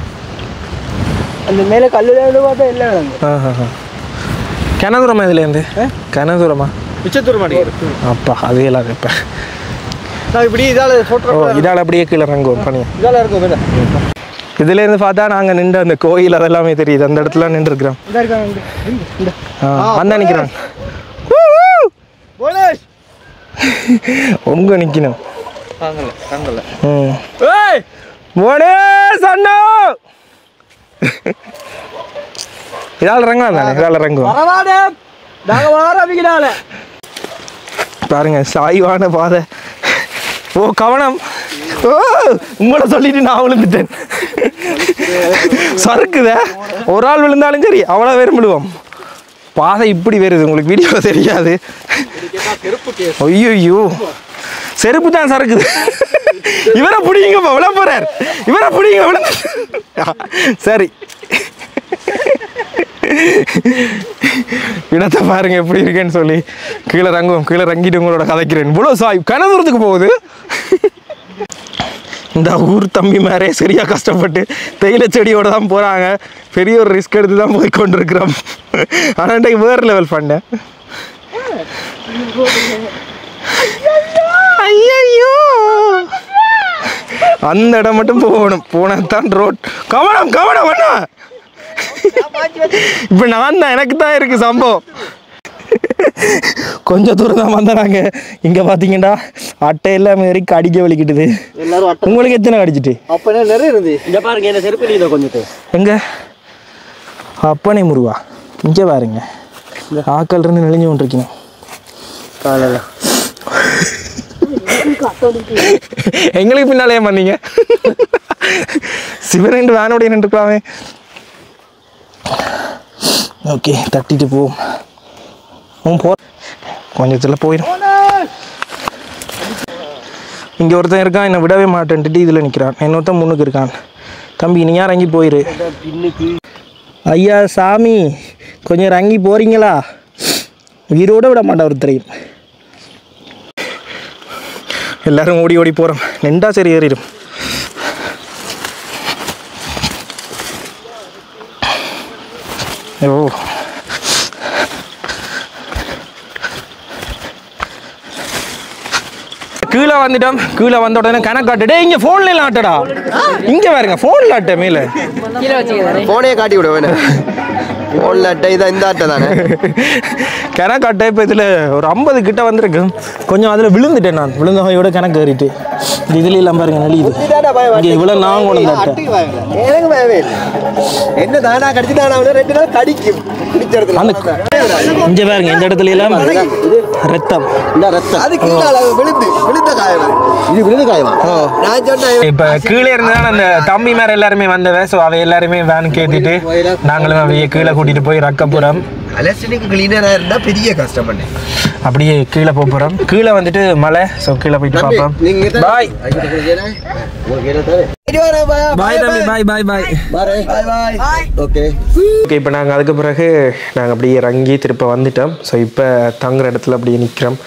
அந்த மேலே கல்லு பார்த்தா எல்லாம் கனதூரமா இதுலேருந்து? கனதூரமா உச்சத்தூரமா? அப்பா அது எல்லாம் இப்போ நான் இப்படி இதால் அப்படியே கீழே இறங்குவோம் பணி. இதெல்லாம் இருக்கும். இதுலேருந்து பார்த்தா நாங்கள் நின்று அந்த கோயில் அதெல்லாமே தெரியுது. அந்த இடத்துல நின்றுருக்குறோம். அந்த நிற்கிறான் உங்க நிற்கணும். இதால் இறங்கலாம் தானே? இதால் இறங்குவோம் பாருங்க, சாய்வான பாதை. ஓ கவனம். உங்களை சொல்லிட்டு நான் விழுந்துட்டேன். சறுக்குத, ஒரு ஆள் விழுந்தாலும் சரி அவ்வளோ பேரும் விழுவோம். பாதை இப்படி வருது, உங்களுக்கு வீடியோ தெரியாது. ஐயோ செருப்பு தான் சறுக்குது. இவரை பிடிங்க விழ போறார், இவரை பிடிங்க விழுந்து. சரி இடத்தை பாருங்க எப்படி இருக்கேன்னு சொல்லி கீழே இறங்குவோம். கீழே இறங்கிட்டு உங்களோட கதைக்கிறேன். இவ்வளோ சாய் கனதூரத்துக்கு போகுது. இந்த ஊர் தம்பி மேரே சரியா கஷ்டப்பட்டு தேயிலை செடியோட தான் போறாங்க. பெரிய ஒரு ரிஸ்க் எடுத்து தான் போய் கொண்டிருக்கிறோம். ஆனால் வேறு லெவல் பண்ணேன். ஐயோ அந்த இடம் மட்டும் போகணும், போனதான் ரோட். கவனம் கவனம் அண்ணா. இப்ப நான் தான், எனக்கு தான் இருக்கு சம்பவம். கொஞ்சம் தூரம் தான் வந்தாங்க. இங்க பாத்தீங்கன்னா அட்டை எல்லாம் வரைக்கும் அடிக்க வலிக்கிட்டுது. உங்களுக்கு எத்தனை அடிச்சிட்டு? அப்பனே நிறைய இருந்து. இங்க பாருங்க என்ன செருப்பு நீங்க கொஞ்சம். எங்க அப்பனே முருகா இங்க பாருங்க, ஆக்கள் இருந்து நெளிஞ்சு கொண்டிருக்கணும். காலையில எங்களுக்கு பின்னாலே பண்ணீங்க. சிவன் வேனோடைய நின்றுக்கலாமே. ஓகே தட்டிட்டு போவோம். போ கொஞ்சத்தில் போயிடும். இங்கே ஒருத்தன் இருக்கான், என்னை விடவே மாட்டேன்ட்டு இதில் நிற்கிறான். இன்னொருத்தன் முன்னுக்கு இருக்கான். தம்பி நீ இறங்கி போயிரு. ஐயா சாமி கொஞ்சம் இறங்கி போறீங்களா? உயிரோட விட மாட்டேன் ஒருத்தரையும். எல்லாரும் ஓடி ஓடி போகிறோம். நின்றா சரி ஏறிடும். ஓ கீழே வந்துட்டோம். கீழே வந்த உடனே கணக்காட்டுடே இங்கே ஃபோன்ல ஆட்டடா. இங்கே பாருங்க ஃபோனில் ஆட்ட மேலே ஃபோனே காட்டி விட வேணும். ஃபோனில் அட்டை இதான் இந்த அட்டை தானே கணக்காட்டை. இப்போ இதில் ஒரு 50 கிட்ட வந்திருக்கு. கொஞ்சம் அதில் விழுந்துட்டேன் நான். விழுந்த கையோட கணக்கு ஏறிட்டு இதுல எல்லாம் பாருங்க நலியுது. இங்கே இவ்வளோ நான் கொண்டு அட்டை எனக்கு பயமே இல்லை. என்ன தானா கடிச்சு தானா 2 நாள் கடிக்கும். இங்கே பாருங்க இந்த இடத்துல எல்லாம் ரத்தம். அது கீழே விழுந்த காயம். இது விழுந்த காயமா? நான் சொன்னேன் இப்போ கீழே இருந்தாலும் அந்த தம்பி மேலே எல்லாருமே வந்தவ. ஸோ அவை எல்லாருமே வேனுக்கு ஏற்றிட்டு நாங்களும் அவைய கீழே கூட்டிட்டு போய் ரக்கப்புறம் அலஸ்டினுக்கு கிளீனராக இருந்தால் பெரிய கஷ்டம் பண்ணேன். அப்படியே கீழே போகிறோம். கீழே வந்துட்டு மலை. ஸோ கீழே போயிட்டு பார்ப்போம். பாய் பாய் தம்பி. பாய் பாய் பாய். ஓகே இப்போ நாங்கள் அதுக்கு பிறகு நாங்கள் அப்படியே இறங்கி திருப்ப வந்துட்டோம். ஸோ இப்போ தங்குற இடத்துல அப்படியே நிற்கிறோம்.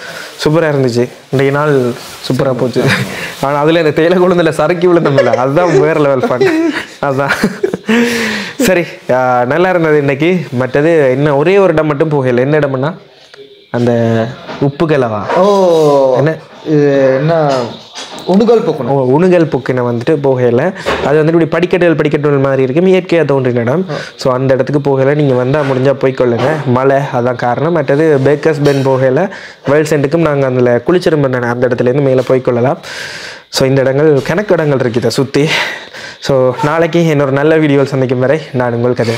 சூப்பராக இருந்துச்சு. இன்றைய நாள் சூப்பராக போச்சு. ஆனால் அதில் இந்த தேயிலை குழந்தையில் சறுக்கி விழுந்தோம்ல, அதுதான் வேறு லெவல் ஃபன். அதுதான் சரி, நல்லா இருந்தது இன்னைக்கு. மற்றது என்ன, ஒரே ஒரு இடம் மட்டும் போகல. என்ன இடம்னா அந்த உப்பு கலவா என்ன உணுகல் பொக்கு. உணுகல் பொக்குனை வந்துட்டு போகல. அது வந்துட்டு இப்படி படிக்கட்டுகள் மாதிரி இருக்கும், இயற்கையாக தோன்றின இடம். ஸோ அந்த இடத்துக்கு போகலை. நீங்கள் வந்தால் முடிஞ்சால் போய்க்கொள்ளுங்க. மழை அதான் காரணம். மற்றது பேக்கர்ஸ் பென் போகலை. வேர்ல்ட் சென்ட்டுக்கும் நாங்கள் அதில் குளிச்சிருந்தோம். அந்த இடத்துலேருந்து மேலே போய்க்கொள்ளலாம். ஸோ இந்த இடங்கள் கணக்கு இடங்கள் இருக்குது சுற்றி. ஸோ நாளைக்கு இன்னொரு நல்ல வீடியோவில் சந்திக்கும் வரை நான் உங்கள் கதை.